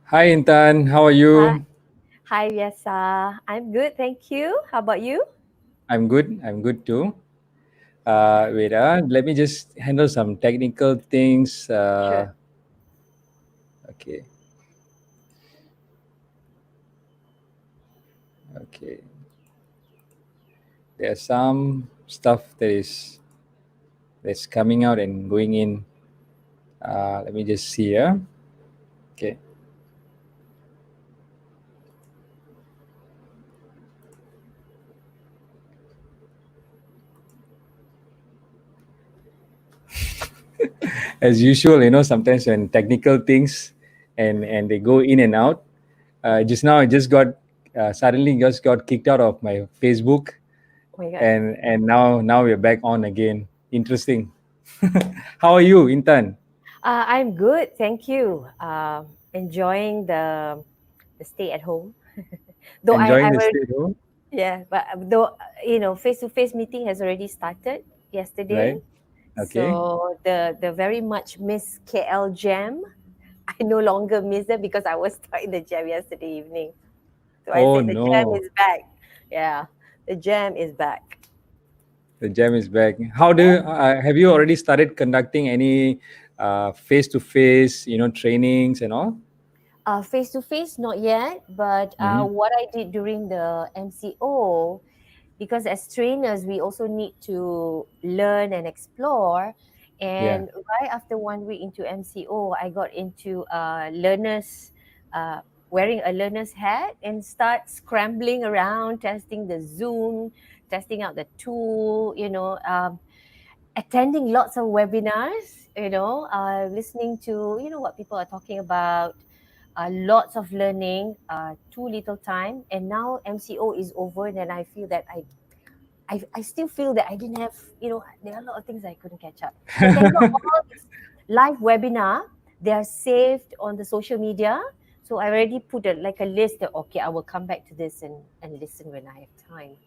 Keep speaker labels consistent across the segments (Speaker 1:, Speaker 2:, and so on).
Speaker 1: Hi Intan, how are
Speaker 2: Hi,
Speaker 1: you?
Speaker 2: hi, Vyasa. I'm good, thank you. How about you?
Speaker 1: I'm good. I'm good too. Wait, let me just handle some technical things.
Speaker 2: Sure.
Speaker 1: Okay, okay. There's some stuff that's coming out and going in. Let me just see. Okay. As usual, sometimes when technical things and they go in and out. Just now, I just got suddenly just got kicked out of my Facebook,
Speaker 2: Oh my God.
Speaker 1: and now we're back on again. Interesting. How are you, Intan?
Speaker 2: I'm good, thank you. Enjoying the stay at home. Though I
Speaker 1: Enjoying the
Speaker 2: will,
Speaker 1: stay home,
Speaker 2: yeah, but though face-to-face meeting has already started yesterday.
Speaker 1: right? Okay.
Speaker 2: So the very much miss KL jam, I no longer miss them because I was stuck in the jam yesterday evening. So I
Speaker 1: Oh
Speaker 2: said the jam
Speaker 1: no,
Speaker 2: is back. Yeah, the jam is back.
Speaker 1: the jam is back. How do have you already started conducting any face-to-face, trainings and all?
Speaker 2: Face to face, not yet, but
Speaker 1: Mm-hmm.
Speaker 2: what I did during the MCO, because as trainers, we also need to learn and explore.
Speaker 1: Yeah.
Speaker 2: And right after 1 week into MCO, I got into wearing a learner's hat and start scrambling around, testing the Zoom, testing out the tool, attending lots of webinars, listening to, what people are talking about, lots of learning, too little time. And now MCO is over, and then I feel that I still feel that I didn't have, there are a lot of things I couldn't catch up. So thank God, all these live webinar, they are saved on the social media. So I already put like a list that, okay, I will come back to this and listen when I have time.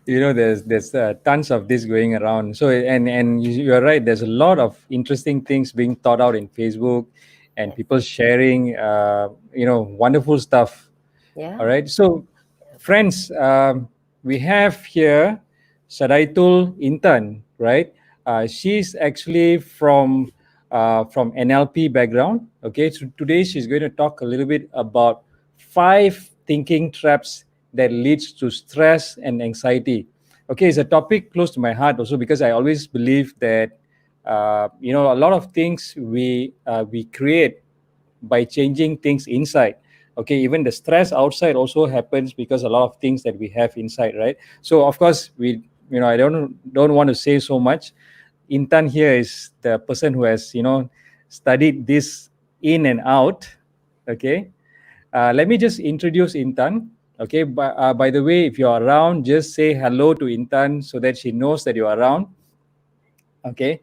Speaker 1: There's tons of this going around. So and you're right. There's a lot of interesting things being thought out in Facebook, and
Speaker 2: Yes.
Speaker 1: people sharing, wonderful stuff. All
Speaker 2: Yeah.
Speaker 1: right. So, friends, we have here Shadaitul Intan, right? She's actually from NLP background. Okay. So today she's going to talk a little bit about 5 thinking traps that leads to stress and anxiety. Okay, it's a topic close to my heart also because I always believe that a lot of things we create by changing things inside. Okay, even the stress outside also happens because a lot of things that we have inside, right? So of course I don't want to say so much. Intan here is the person who has studied this in and out. Okay, let me just introduce Intan. Okay, by the way, if you're around, just say hello to Intan so that she knows that you're around. Okay.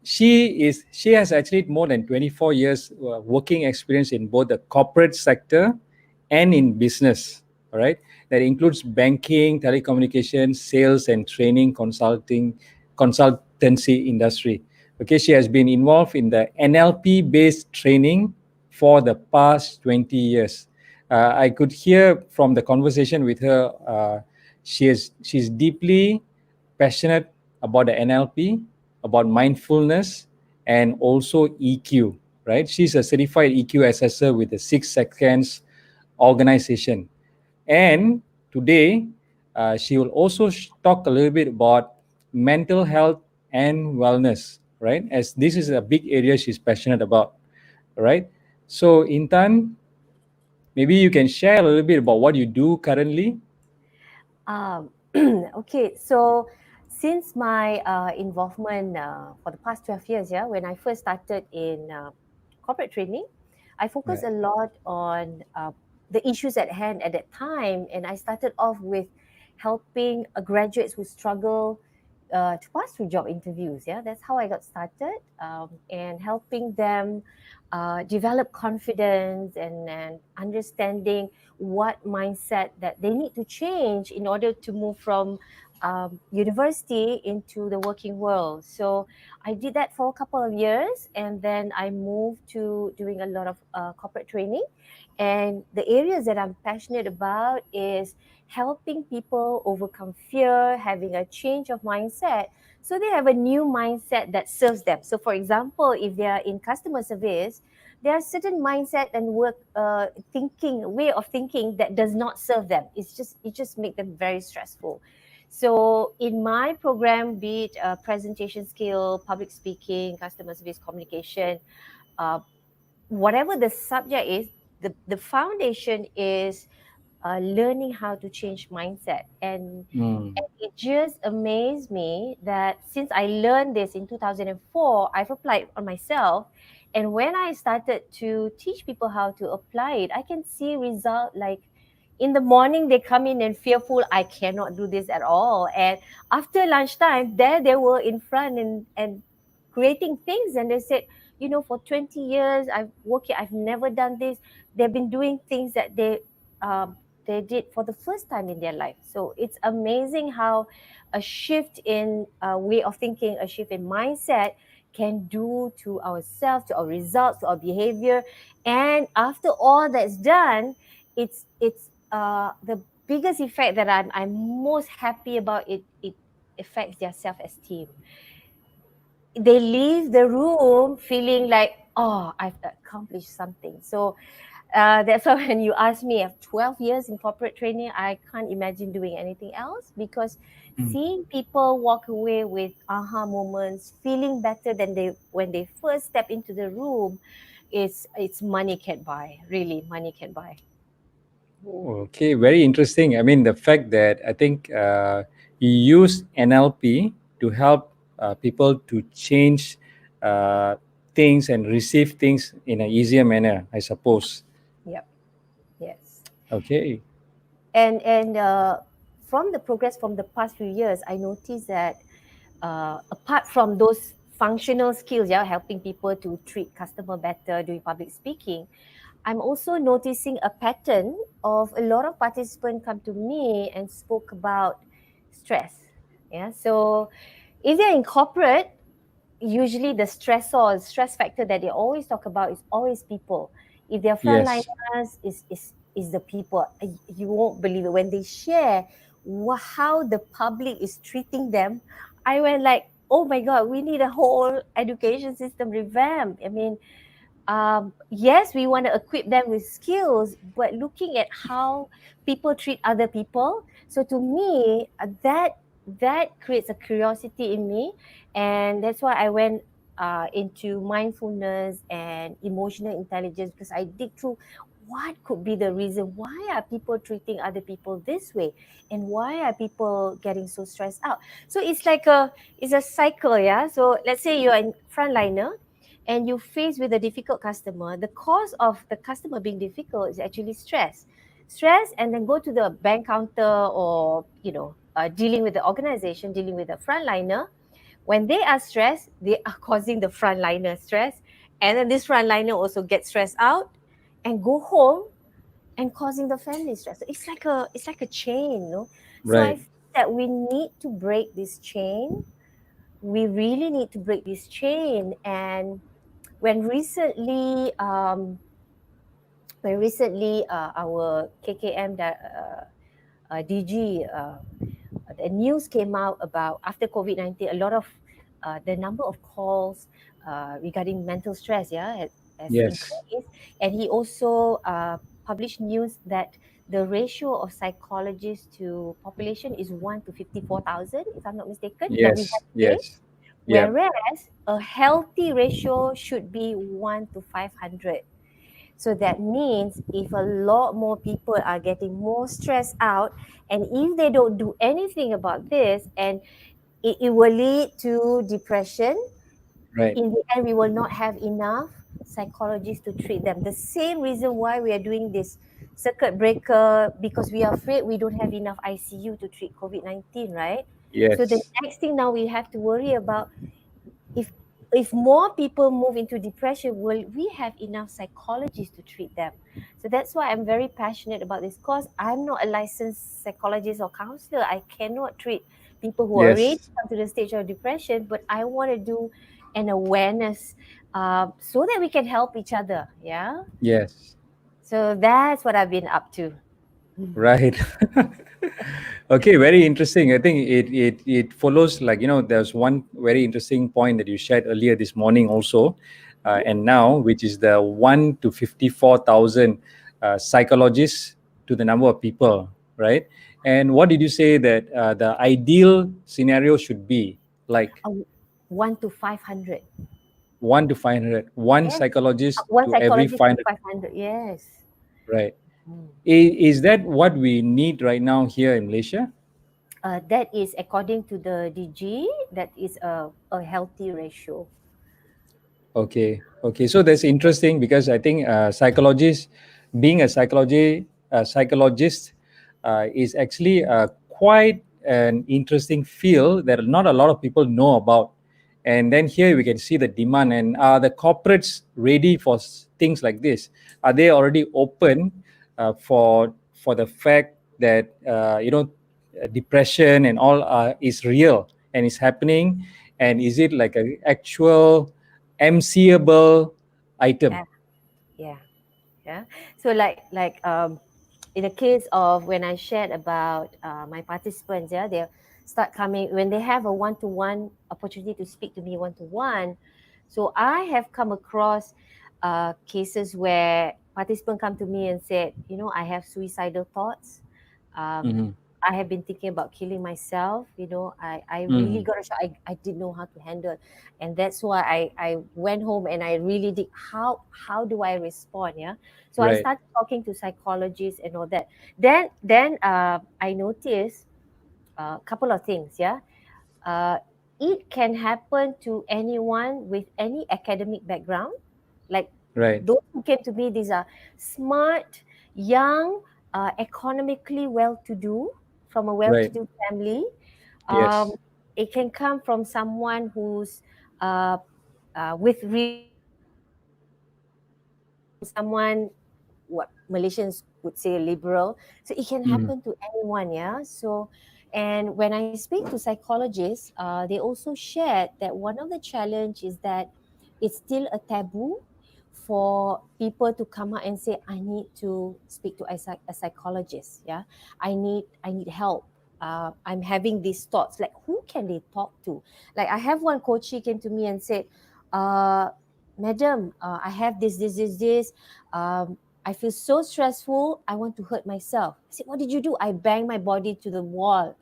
Speaker 1: She has actually more than 24 years working experience in both the corporate sector and in business. All right, that includes banking, telecommunications, sales, and training, consultancy industry. Okay, she has been involved in the NLP-based training for the past 20 years. I could hear from the conversation with her. She's deeply passionate about the NLP, about mindfulness, and also EQ, right? She's a certified EQ assessor with the 6 Seconds organization. And today, she will also talk a little bit about mental health and wellness, right? As this is a big area she's passionate about, right? So, Intan, maybe you can share a little bit about what you do currently.
Speaker 2: Um, okay, so since my involvement for the past 12 years, yeah, when I first started in corporate training, I focused
Speaker 1: Right.
Speaker 2: a lot on the issues at hand at that time. And I started off with helping graduates who struggle to pass through job interviews. Yeah, that's how I got started, and helping them develop confidence and understanding what mindset that they need to change in order to move from university into the working world. So I did that for a couple of years, and then I moved to doing a lot of corporate training. And the areas that I'm passionate about is helping people overcome fear, having a change of mindset, so they have a new mindset that serves them. So, for example, if they are in customer service, there are certain mindset and work way of thinking that does not serve them. It just make them very stressful. So in my program, be it presentation skill, public speaking, customer service communication, uh, whatever the subject is, the foundation is learning how to change mindset. And
Speaker 1: Mm.
Speaker 2: it just amazed me that since I learned this in 2004, I've applied on myself. And when I started to teach people how to apply it, I can see result like in the morning they come in and fearful, I cannot do this at all. And after lunchtime, there they were in front and creating things. And they said, for 20 years I've worked here, I've never done this. They've been doing things that they did for the first time in their life. So it's amazing how a shift in way of thinking, a shift in mindset can do to ourselves, to our results, to our behavior. And after all that's done, it's the biggest effect that I'm most happy about. It affects their self-esteem. They leave the room feeling like, oh, I've accomplished something. So that's why when you ask me, I have 12 years in corporate training, I can't imagine doing anything else, because
Speaker 1: Mm.
Speaker 2: seeing people walk away with aha moments, feeling better than they when they first step into the room, it's money can buy. Really, money can buy.
Speaker 1: Okay, very interesting. I mean, the fact that I think you use NLP to help people to change uh, things and receive things in an easier manner, I suppose.
Speaker 2: Yep. Yes.
Speaker 1: Okay.
Speaker 2: And from the progress from the past few years, I noticed that apart from those functional skills, yeah, helping people to treat customer better, doing public speaking, I'm also noticing a pattern of a lot of participants come to me and spoke about stress. Yeah, so if they're in corporate, usually the stress factor that they always talk about is always people. If they're
Speaker 1: Yes.
Speaker 2: frontliners, is the people. You won't believe it when they share how the public is treating them. I went like, oh my god, we need a whole education system revamp. I mean, yes, we want to equip them with skills, but looking at how people treat other people. So to me, that creates a curiosity in me, and that's why I went into mindfulness and emotional intelligence, because I dig through what could be the reason why are people treating other people this way, and why are people getting so stressed out. So it's a cycle, yeah. So let's say you're a frontliner and you face with a difficult customer. The cause of the customer being difficult is actually stress, and then go to the bank counter, or dealing with the organization, dealing with the frontliner. When they are stressed, they are causing the frontliner stress, and then this frontliner also gets stressed out and go home and causing the family stress. So it's like a chain, no? So I
Speaker 1: Right.
Speaker 2: feel that we need to break this chain. We really need to break this chain. And when recently our KKM DG, the news came out about after COVID-19, a lot of the number of calls regarding mental stress, yeah, has
Speaker 1: Yes.
Speaker 2: increased. And he also published news that the ratio of psychologists to population is 1 to 54,000, if I'm not mistaken, that we have
Speaker 1: Yes.
Speaker 2: today.
Speaker 1: Yes. Yeah.
Speaker 2: Whereas a healthy ratio should be 1 to 500. So that means if a lot more people are getting more stressed out, and if they don't do anything about this, and it will lead to depression.
Speaker 1: Right.
Speaker 2: In the end, we will not have enough psychologists to treat them. The same reason why we are doing this circuit breaker, because we are afraid we don't have enough ICU to treat COVID-19, right? So the
Speaker 1: Yes.
Speaker 2: next thing now we have to worry about, if if more people move into depression, will we have enough psychologists to treat them? So that's why I'm very passionate about this course. I'm not a licensed psychologist or counselor. I cannot treat people who already
Speaker 1: Yes.
Speaker 2: come to the stage of depression, but I want to do an awareness so that we can help each other. Yeah.
Speaker 1: Yes.
Speaker 2: So that's what I've been up to.
Speaker 1: Right. Okay, very interesting. I think it follows, like, there's one very interesting point that you shared earlier this morning also, and now, which is the 1 to 54,000 psychologists to the number of people, right? And what did you say that the ideal scenario should be? Like
Speaker 2: Uh, 1 to 500.
Speaker 1: 1 to 500, one
Speaker 2: Yes.
Speaker 1: psychologist
Speaker 2: One
Speaker 1: to every
Speaker 2: psychologist to
Speaker 1: 500,
Speaker 2: 500. Yes.
Speaker 1: right?
Speaker 2: Mm.
Speaker 1: Is that what we need right now here in Malaysia?
Speaker 2: That is according to the DG. That is a healthy ratio.
Speaker 1: Okay, okay. So that's interesting because I think psychologist, being a psychologist, is actually quite an interesting field that not a lot of people know about. And then here we can see the demand. And are the corporates ready for things like this? Are they already open for the fact that depression and all is real and is happening? And is it like an actual MCable item?
Speaker 2: Yeah. Yeah. Yeah. So in the case of when I shared about my participants, yeah, they start coming when they have a one-to-one opportunity to speak to me one-to-one. So I have come across cases where participants come to me and said, I have suicidal thoughts. Um,
Speaker 1: Mm-hmm.
Speaker 2: I have been thinking about killing myself. I really
Speaker 1: Mm-hmm.
Speaker 2: got a shock. I didn't know how to handle, and that's why I went home and I really did how do I respond? Yeah, so I
Speaker 1: Right,
Speaker 2: started talking to psychologists and all that. Then I noticed a couple of things. Yeah, uh, it can happen to anyone with any academic background. Like
Speaker 1: right,
Speaker 2: those who came to me, these are smart, young, economically well-to-do, from a
Speaker 1: right.
Speaker 2: well-to-do family. Um,
Speaker 1: Yes.
Speaker 2: it can come from someone who's uh, with religious background. It can come from someone what Malaysians would say liberal. So it can
Speaker 1: Mm-hmm.
Speaker 2: happen to anyone, yeah. So, and when I speak to psychologists, they also shared that one of the challenge is that it's still a taboo for people to come out and say, I need to speak to a psychologist. Yeah, I need help. I'm having these thoughts. Like, who can they talk to? Like, I have one coachee came to me and said, uh, "Madam, I have this. I feel so stressful. I want to hurt myself." I said, "What did you do?" "I banged my body to the wall."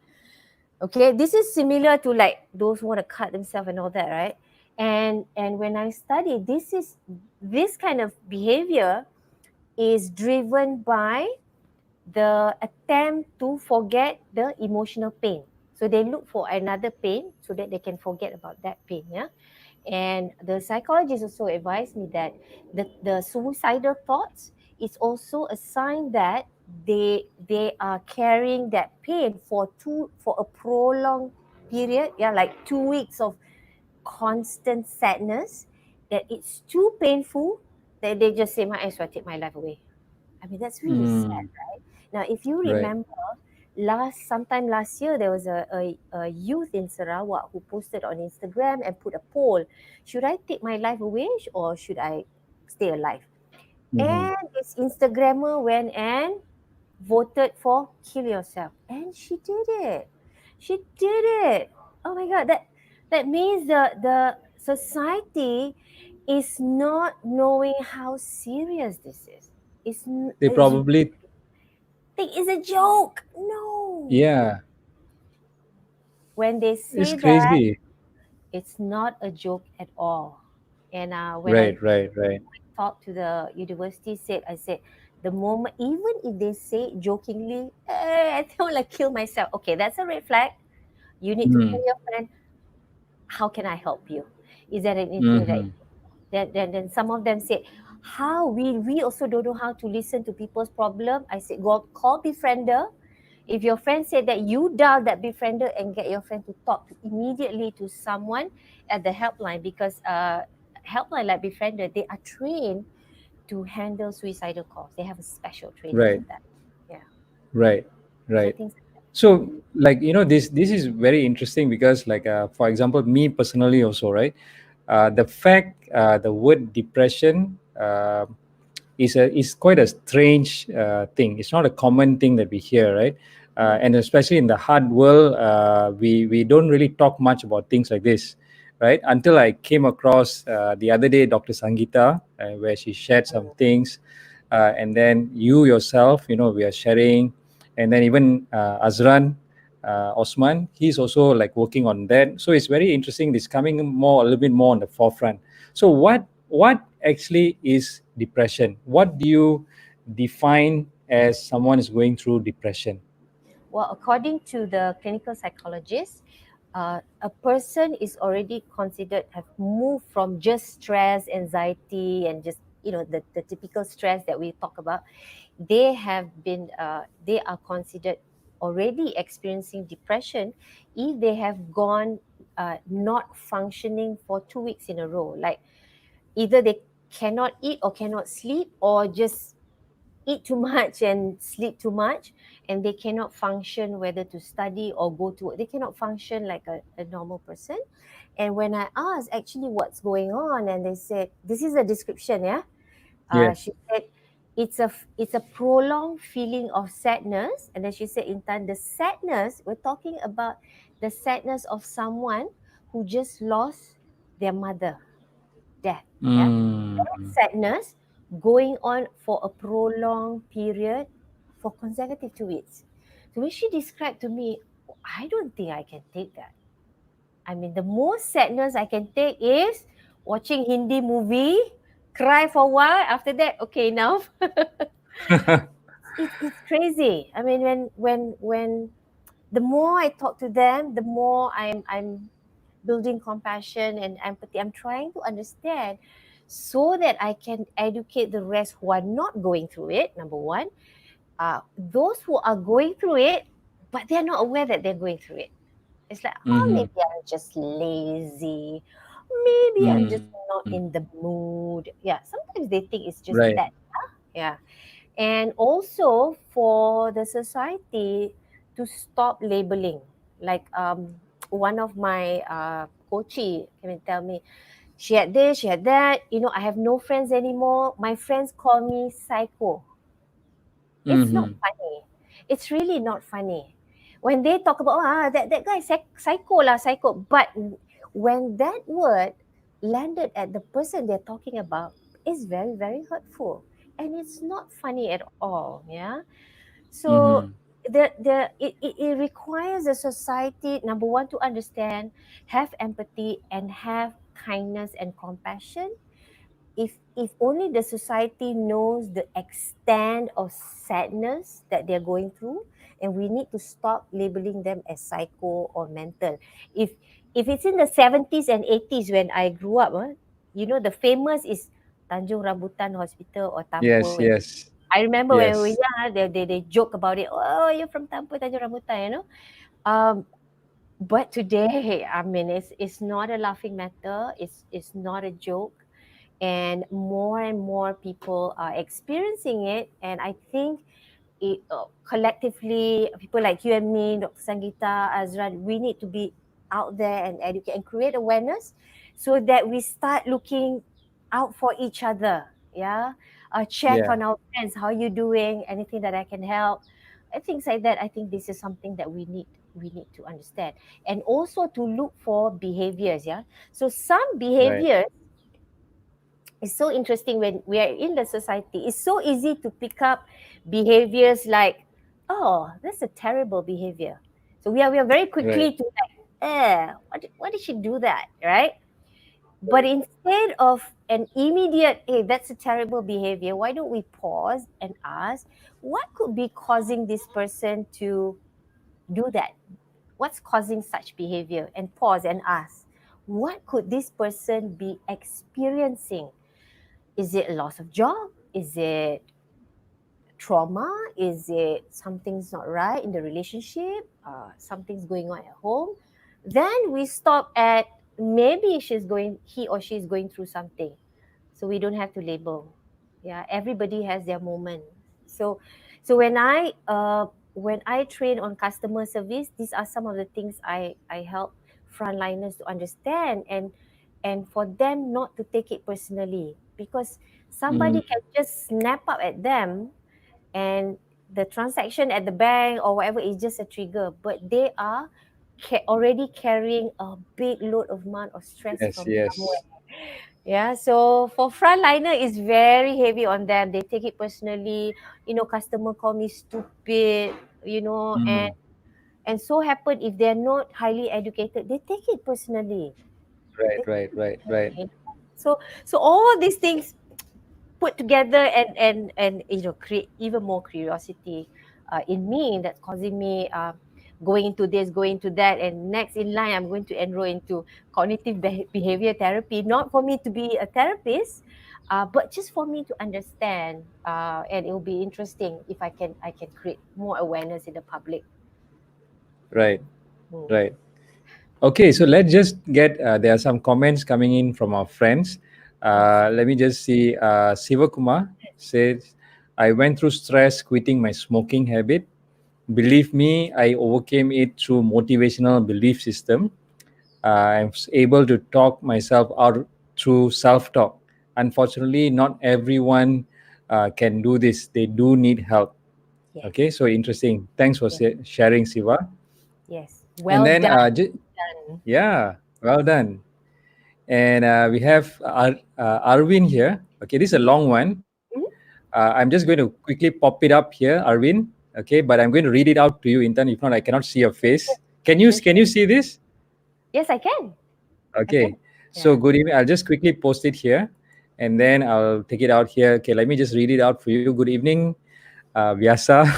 Speaker 2: Okay, this is similar to like those who want to cut themselves and all that, right? And when I study, this kind of behavior is driven by the attempt to forget the emotional pain. So they look for another pain so that they can forget about that pain. Yeah. And the psychologist also advised me that the suicidal thoughts is also a sign that they are carrying that pain for a prolonged period. Yeah, like 2 weeks of constant sadness, that it's too painful that they just say, "My as well take my life away." I mean, that's really sad.
Speaker 1: Mm.
Speaker 2: Now, if you
Speaker 1: Right.
Speaker 2: remember, sometime last year, there was a youth in Sarawak who posted on Instagram and put a poll: should I take my life away or should I stay alive?
Speaker 1: Mm-hmm.
Speaker 2: And this Instagrammer went and voted for kill yourself, and she did it. She did it. Oh my God, that means the society is not knowing how serious this is.
Speaker 1: They
Speaker 2: It's
Speaker 1: probably,
Speaker 2: think it's a joke. No.
Speaker 1: yeah,
Speaker 2: When they
Speaker 1: it's
Speaker 2: say that,
Speaker 1: crazy.
Speaker 2: it's not a joke at all. And when I
Speaker 1: Right, right, right.
Speaker 2: talked to the university, I said, the moment, even if they say jokingly, I think I want to kill myself. Okay, that's a red flag. You need to
Speaker 1: Mm.
Speaker 2: call your friend. How can I help you? Is there anything that
Speaker 1: Mm-hmm.
Speaker 2: then some of them said, how we also don't know how to listen to people's problem. I said, go call befriender. If your friend said that, you dial that befriender and get your friend to talk to immediately to someone at the helpline, because helpline like befriender, they are trained to handle suicidal calls. They have a special training for
Speaker 1: Right,
Speaker 2: that. Yeah.
Speaker 1: right,
Speaker 2: So
Speaker 1: right.
Speaker 2: things.
Speaker 1: So, like, this is very interesting because, like, for example, me personally also, right? The fact, the word depression is quite a strange thing. It's not a common thing that we hear, right?
Speaker 2: Mm.
Speaker 1: And especially in the hard world, we don't really talk much about things like this, right? Until I came across the other day Dr. Sangita, where she shared some things, and then you yourself, we are sharing, and then even Azran Osman, he's also like working on that. So it's very interesting. It's coming a little bit more on the forefront. So what actually is depression? What do you define as someone is going through depression?
Speaker 2: Well, according to the clinical psychologist, a person is already considered have moved from just stress, anxiety, and just the typical stress that we talk about. They are considered already experiencing depression if they have gone not functioning for 2 weeks in a row. Like either they cannot eat or cannot sleep, or just eat too much and sleep too much, and they cannot function whether to study or go to work. They cannot function like a normal person. And when I asked actually what's going on, and they said this is a description, yeah.
Speaker 1: Yeah.
Speaker 2: She said it's a prolonged feeling of sadness. And then she said, Intan, the sadness we're talking about, the sadness of someone who just lost their mother, death. Yeah, that
Speaker 1: Mm.
Speaker 2: sadness going on for a prolonged period for consecutive 2 weeks. So when she described to me, I don't think I can take that. I mean, the most sadness I can take is watching Hindi movie, cry for a while. After that, okay, enough. It's crazy. I mean, when the more I talk to them, the more I'm building compassion and empathy. I'm trying to understand so that I can educate the rest who are not going through it. Number one, those who are going through it, but they're not aware that they're going through it. It's like, oh,
Speaker 1: Mm-hmm.
Speaker 2: maybe I'm just lazy. Maybe I'm just
Speaker 1: Mm.
Speaker 2: not in the mood. Yeah, sometimes they think it's just
Speaker 1: Right.
Speaker 2: that. Yeah. And also for the society to stop labeling. Like one of my coachee came and tell me, she had this, she had that. I have no friends anymore. My friends call me psycho. It's not
Speaker 1: Mm-hmm.
Speaker 2: funny. It's really not funny. When they talk about that guy psycho lah, psycho. But when that word landed at the person they're talking about, it's very, very hurtful. And it's not funny at all. Yeah. So
Speaker 1: Mm-hmm.
Speaker 2: it requires a society, number one, to understand, have empathy, and have kindness and compassion. If only the society knows the extent of sadness that they're going through, and we need to stop labeling them as psycho or mental. If it's in the 70s and 80s when I grew up, the famous is Tanjung Rambutan Hospital or
Speaker 1: Yes,
Speaker 2: Tampu.
Speaker 1: yes,
Speaker 2: I remember when we were
Speaker 1: yes.
Speaker 2: young, they joke about it. Oh, you're from Tampu, Tanjung Rambutan. Um, but today, I mean, it's not a laughing matter. It's not a joke, and more people are experiencing it. And I think collectively, people like you and me, Dr. Sangita, Azran, we need to be out there and educate and create awareness so that we start looking out for each other. Yeah. Check
Speaker 1: Yeah.
Speaker 2: on our friends. How you doing? Anything that I can help? Things like that. I think this is something that we need to understand. And also to look for behaviors. Yeah. So some
Speaker 1: Right.
Speaker 2: behaviors is so interesting. When we are in the society, it's so easy to pick up behaviors like, oh, that's a terrible behavior. So we are very
Speaker 1: Right.
Speaker 2: quickly to like, why did she do that, right? But instead of an immediate, hey, that's a terrible behavior, why don't we pause and ask, what could be causing this person to do that? What's causing such behavior? And pause and ask, what could this person be experiencing? Is it a loss of job? Is it trauma? Is it something's not right in the relationship? Something's going on at home? Then we stop at, maybe he or she is going through something. So we don't have to label. Yeah, everybody has their moment. So when I when I train on customer service, these are some of the things I help frontliners to understand, and for them not to take it personally, because
Speaker 1: Mm,
Speaker 2: somebody can just snap up at them, and the transaction at the bank or whatever is just a trigger, but they are already carrying a big load of amount of stress
Speaker 1: yes,
Speaker 2: from somewhere.
Speaker 1: yes.
Speaker 2: Yeah, so for frontliner, it's very heavy on them. They take it personally. Customer call me stupid. And
Speaker 1: Mm,
Speaker 2: so happen if they're not highly educated, they take it personally.
Speaker 1: right,
Speaker 2: They
Speaker 1: right,
Speaker 2: take it
Speaker 1: right, right,
Speaker 2: personally. So all these things put together, and create even more curiosity in me, that's causing me going into this, going to that, and next in line I'm going to enroll into cognitive behavior therapy, not for me to be a therapist, but just for me to understand, and it will be interesting if I can create more awareness in the public.
Speaker 1: right,
Speaker 2: Mm.
Speaker 1: right. Okay, so let's just get, there are some comments coming in from our friends.
Speaker 2: Yes.
Speaker 1: Let me just see. Sivakumar says, I went through stress quitting my smoking habit. Believe me, I overcame it through motivational belief system. I was able to talk myself out through self-talk. Unfortunately, not everyone can do this. They do need help.
Speaker 2: Yes.
Speaker 1: Okay, so interesting. Thanks for
Speaker 2: Yes.
Speaker 1: sharing, Siva.
Speaker 2: Yes.
Speaker 1: And
Speaker 2: Well
Speaker 1: then,
Speaker 2: done.
Speaker 1: yeah, well done. And we have Arvin here. Okay, this is a
Speaker 2: Mhm.
Speaker 1: long one.
Speaker 2: Mhm.
Speaker 1: I'm just going to quickly pop it up here, Arvin. Okay, but I'm going to read it out to you, Intan. If not, I cannot see your face.
Speaker 2: Sure,
Speaker 1: Can
Speaker 2: sure.
Speaker 1: you see this?
Speaker 2: Yes, I can. I can.
Speaker 1: Okay. So
Speaker 2: Yeah.
Speaker 1: good evening. I'll just quickly post it here, and then I'll take it out here. Okay, let me just read it out for you. Good evening, Vyasa.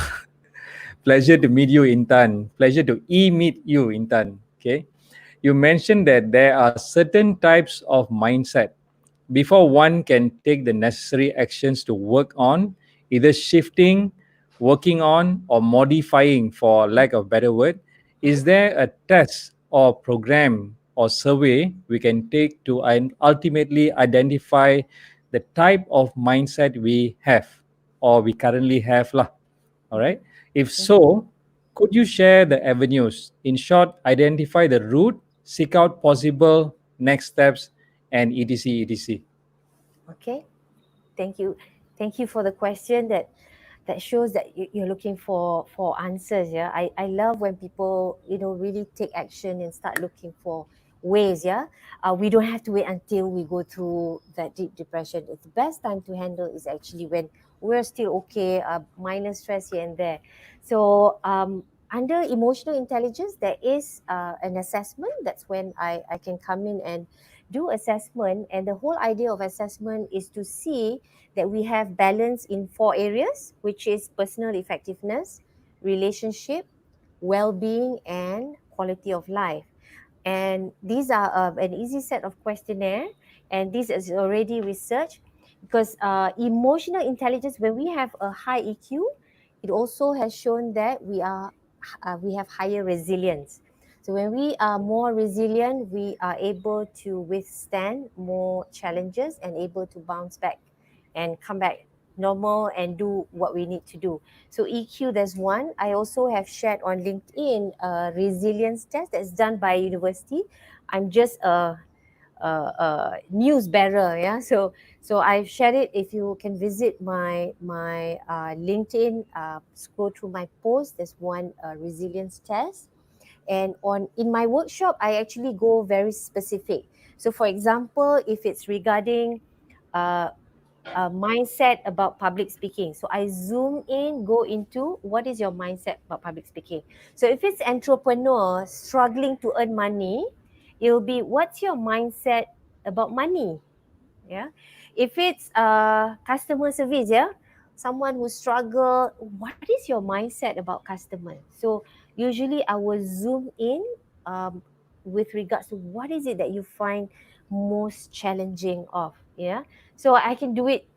Speaker 1: Pleasure to meet you, Intan. Pleasure to meet you, Intan. Okay. You mentioned that there are certain types of mindset before one can take the necessary actions to work on, either shifting, working on, or modifying, for lack of better word.
Speaker 2: Mhm.
Speaker 1: Is there a test or program or survey we can take to ultimately identify the type of mindset we have or we currently have lah? All
Speaker 2: Mhm.
Speaker 1: right. If
Speaker 2: Mhm.
Speaker 1: so, could you share the avenues? In short, identify the route, seek out possible next steps, and etc.
Speaker 2: Okay. Thank you. Thank you for the question that shows that you're looking for answers. Yeah, I love when people really take action and start looking for ways. Yeah, we don't have to wait until we go through that deep depression. It's the best time to handle is actually when we're still okay, minor stress here and there. So under emotional intelligence, there is an assessment. That's when I can come in and do assessment, and the whole idea of assessment is to see that we have balance in four areas, which is personal effectiveness, relationship, well-being, and quality of life. And these are an easy set of questionnaire, and this is already researched, because emotional intelligence, when we have a high EQ, it also has shown that we have higher resilience. So when we are more resilient, we are able to withstand more challenges and able to bounce back and come back normal and do what we need to do. So EQ, there's one. I also have shared on LinkedIn a resilience test that's done by a university. I'm just a news bearer, yeah. So I've shared it. If you can visit my LinkedIn, scroll through my post. There's one resilience test, and on in my workshop, I actually go very specific. So for example, if it's regarding uh, mindset about public speaking. So I zoom in, go into what is your mindset about public speaking. So if it's entrepreneur struggling to earn money, it'll be what's your mindset about money? Yeah. If it's customer service, yeah, someone who struggle, what is your mindset about customers? So usually I will zoom in um, with regards to what is it that you find most challenging of, yeah. So I can do it.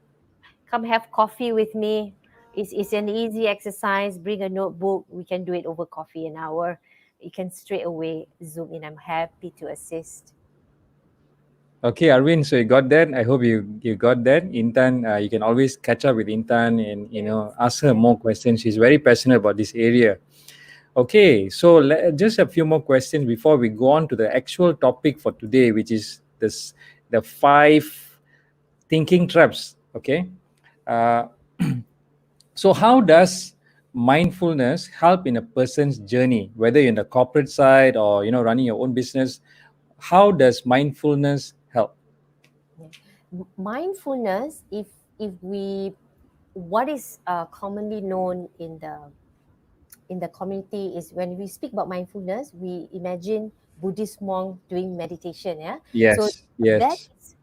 Speaker 2: Come have coffee with me. It's an easy exercise. Bring a notebook. We can do it over coffee an hour. You can straight away zoom in. I'm happy to assist.
Speaker 1: Okay, Arvin, so you got that. I hope you got that. Intan, you can always catch up with Intan and
Speaker 2: Yes.
Speaker 1: ask her more questions. She's very passionate about this area. Okay, so just a few more questions before we go on to the actual topic for today, which is the five thinking traps. Okay, uh, so how does mindfulness help in a person's journey, whether you're in the corporate side or running your own business? How does mindfulness help?
Speaker 2: Yeah. Mindfulness, if we what is commonly known in the community is when we speak about mindfulness, we imagine Buddhist monk doing meditation. Yeah, so
Speaker 1: Yes,
Speaker 2: that
Speaker 1: yes,
Speaker 2: is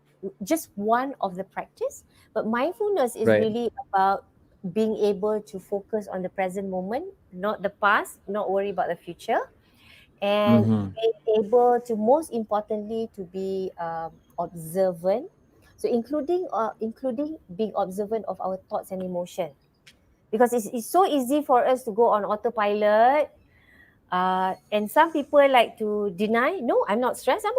Speaker 2: just one of the practice. But mindfulness is
Speaker 1: right.
Speaker 2: really about being able to focus on the present moment, not the past, not worry about the future, and
Speaker 1: Mm-hmm.
Speaker 2: being able to, most importantly, to be observant. So including being observant of our thoughts and emotion, because it's so easy for us to go on autopilot. And some people like to deny, no, I'm not stressed, I'm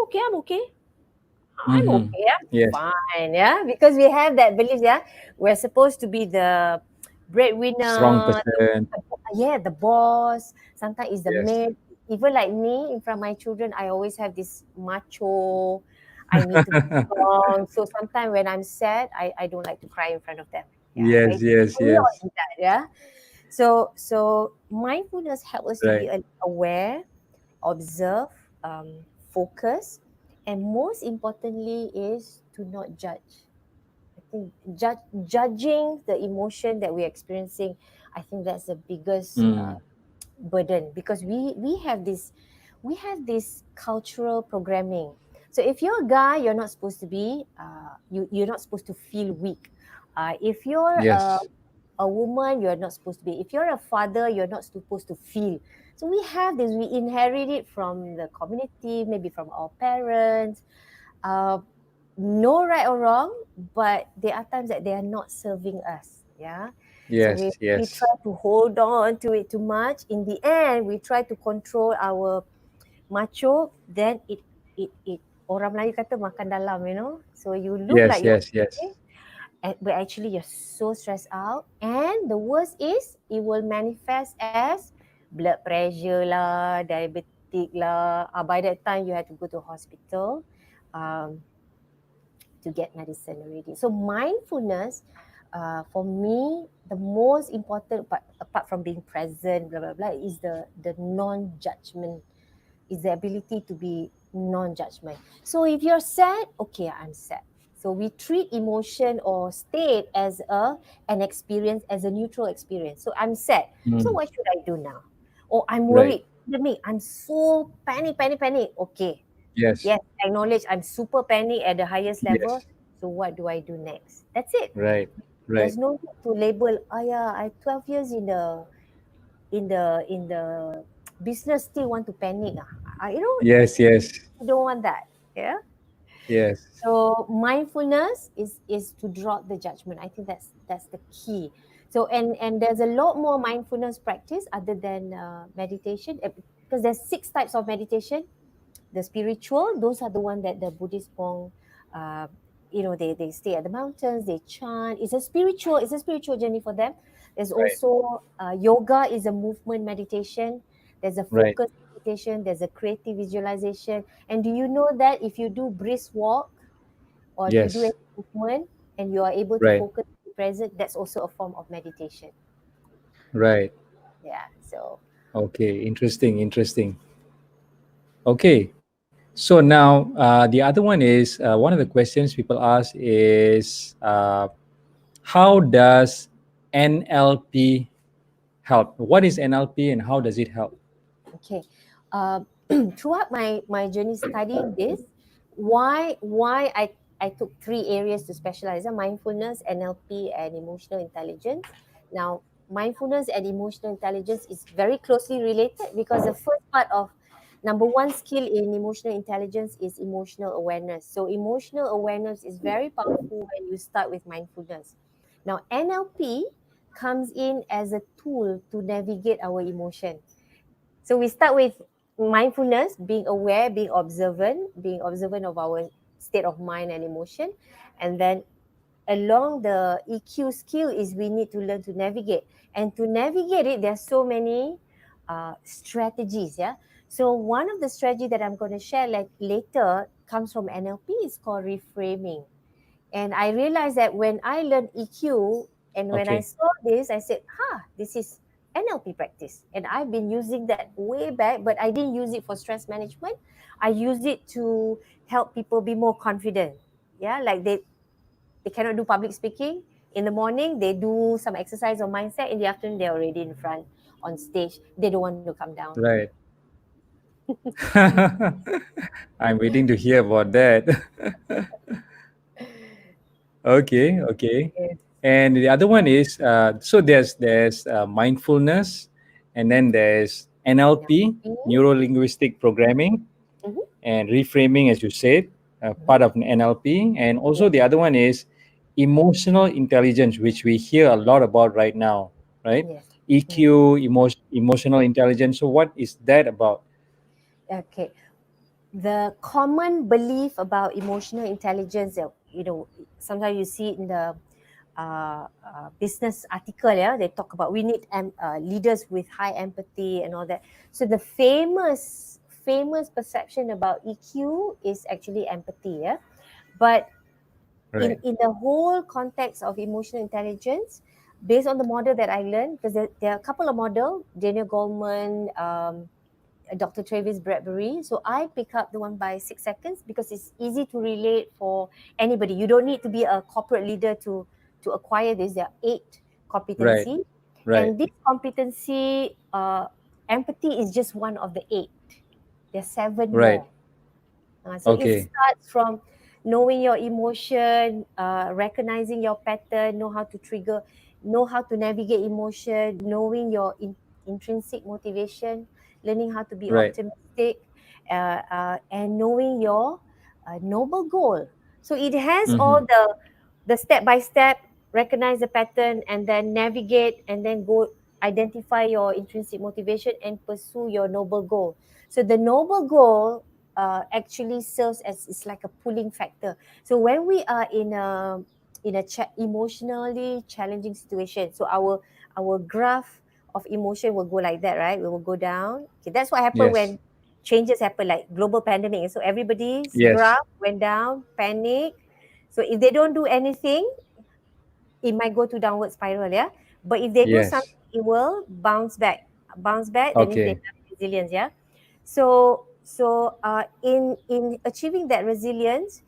Speaker 1: Mm-hmm.
Speaker 2: okay, I'm
Speaker 1: Yes.
Speaker 2: fine. Yeah, because we have that belief. Yeah, we're supposed to be the
Speaker 1: Strong
Speaker 2: breadwinner,
Speaker 1: person.
Speaker 2: yeah, the boss. Sometimes it's the
Speaker 1: Yes.
Speaker 2: maid. Even like me, in front of my children, I always have this macho. I need to be strong. So sometimes when I'm sad, I don't like to cry in front of them. Yeah,
Speaker 1: Yes,
Speaker 2: right.
Speaker 1: yes,
Speaker 2: We all
Speaker 1: yes.
Speaker 2: do that. Yeah. So mindfulness helps us to be
Speaker 1: Right.
Speaker 2: aware, observe, focus, and most importantly is to not judge. I think judging the emotion that we're experiencing, I think that's the biggest
Speaker 1: Mm.
Speaker 2: burden, because we have this cultural programming. So if you're a guy, you're not supposed to be you're not supposed to feel weak. If you're
Speaker 1: Yes.
Speaker 2: a woman, you're not supposed to be. If you're a father, you're not supposed to feel. So we have this, we inherit it from the community, maybe from our parents. uh, no right or wrong, but there are times that they are not serving us. Yeah. So
Speaker 1: Yes,
Speaker 2: we
Speaker 1: yes.
Speaker 2: try to hold on to it too much. In the end, we try to control our macho, then it orang Melayu kata makan dalam, so you look
Speaker 1: Yes,
Speaker 2: like you're
Speaker 1: yes, yes.
Speaker 2: okay, but actually you're so stressed out. And the worst is it will manifest as blood pressure lah, diabetic lah. By that time you have to go to hospital um, to get medicine already. So mindfulness, for me, the most important part, apart from being present, blah blah blah, is the non-judgment, is the ability to be non-judgment. So if you're sad, okay, I'm sad. So we treat emotion or state as an experience, as a neutral experience. So I'm sad. So
Speaker 1: Mm.
Speaker 2: what should I do now? Or I'm
Speaker 1: Right.
Speaker 2: worried. Look at me, I'm so panic. Okay.
Speaker 1: Yes.
Speaker 2: Yes, acknowledge I'm super panic at the highest level.
Speaker 1: Yes.
Speaker 2: So what do I do next? That's it.
Speaker 1: Right.
Speaker 2: There's
Speaker 1: Right.
Speaker 2: no need to label, oh yeah, I 12 years in the business still want to panic.
Speaker 1: Yes, yes.
Speaker 2: You don't want that. Yeah.
Speaker 1: Yes.
Speaker 2: So mindfulness is to drop the judgment. I think that's the key. So and there's a lot more mindfulness practice other than meditation, because there's 6 types of meditation. The spiritual, those are the one that the Buddhist monk, uh, they stay at the mountains, they chant. It's a spiritual journey for them. There's
Speaker 1: Right.
Speaker 2: also yoga is a movement meditation. There's a
Speaker 1: Right.
Speaker 2: focus meditation. There's a creative visualization. And do you know that if you do brisk walk, or if you do
Speaker 1: Yes.
Speaker 2: any movement and you are able to
Speaker 1: Right.
Speaker 2: focus be present, that's also a form of meditation.
Speaker 1: Right.
Speaker 2: Yeah. So
Speaker 1: Okay. Interesting. Interesting. Okay. So now the other one is one of the questions people ask is how does NLP help? What is NLP and how does it help?
Speaker 2: okay. Uh, throughout my journey studying this, why I took 3 areas to specialize: mindfulness, NLP, and emotional intelligence. Now, mindfulness and emotional intelligence is very closely related, because the first part of number one skill in emotional intelligence is emotional awareness. So emotional awareness is very powerful when you start with mindfulness. Now, NLP comes in as a tool to navigate our emotion. So we start with mindfulness, being aware, being observant of our state of mind and emotion. And then along the EQ skill is we need to learn to navigate. And to navigate it, there's so many strategies. Yeah. So one of the strategy that I'm going to share like later comes from NLP. It's called reframing. And I realized that when I learned EQ and when I
Speaker 1: Okay.
Speaker 2: saw this, I said, this is NLP practice. And I've been using that way back, but I didn't use it for stress management. I used it to help people be more confident. Yeah, like they cannot do public speaking. In the morning, they do some exercise or mindset. In the afternoon, they're already in front on stage. They don't want to come down.
Speaker 1: Right. I'm waiting to hear about that. Okay, okay.
Speaker 2: Yes.
Speaker 1: And the other one is so there's mindfulness, and then there's NLP,
Speaker 2: NLP.
Speaker 1: neuro linguistic programming,
Speaker 2: Mm-hmm.
Speaker 1: and reframing, as you said,
Speaker 2: Mm-hmm.
Speaker 1: part of NLP. And also
Speaker 2: Yes.
Speaker 1: the other one is emotional intelligence, which we hear a lot about right now, right?
Speaker 2: Yes. Mm.
Speaker 1: EQ, emotional intelligence. So what is that about?
Speaker 2: Okay. The common belief about emotional intelligence, sometimes you see it in the business article, yeah, they talk about we need leaders with high empathy and all that. So the famous perception about EQ is actually empathy, yeah. But
Speaker 1: Right,
Speaker 2: in the whole context of emotional intelligence, based on the model that I learned, because there are a couple of models, Daniel Goleman, Dr. Travis Bradbury. So I pick up the one by 6 seconds because it's easy to relate for anybody. You don't need to be a corporate leader to acquire this. There are 8
Speaker 1: right,
Speaker 2: competency,
Speaker 1: right,
Speaker 2: and this competency, empathy is just one of the 8. There's 7
Speaker 1: right.
Speaker 2: more. So it
Speaker 1: Okay,
Speaker 2: starts from knowing your emotion, recognizing your pattern, know how to trigger, know how to navigate emotion, knowing your intrinsic motivation, learning how to be
Speaker 1: right.
Speaker 2: optimistic, and knowing your noble goal. So it has all
Speaker 1: Mm-hmm.
Speaker 2: the step by step, recognize the pattern, and then navigate, and then go identify your intrinsic motivation and pursue your noble goal. So the noble goal actually serves as it's like a pulling factor. So when we are in a emotionally challenging situation, so our graph of emotion will go like that, right? We will go down. Okay, that's what happened
Speaker 1: Yes,
Speaker 2: when changes happen, like global pandemic. So everybody's
Speaker 1: yes,
Speaker 2: graph went down, panic. So if they don't do anything, it might go to downward spiral, yeah. But if they do something,
Speaker 1: yes.
Speaker 2: it will bounce back. Bounce back, that means they
Speaker 1: Okay,
Speaker 2: have resilience, yeah. So in achieving that resilience,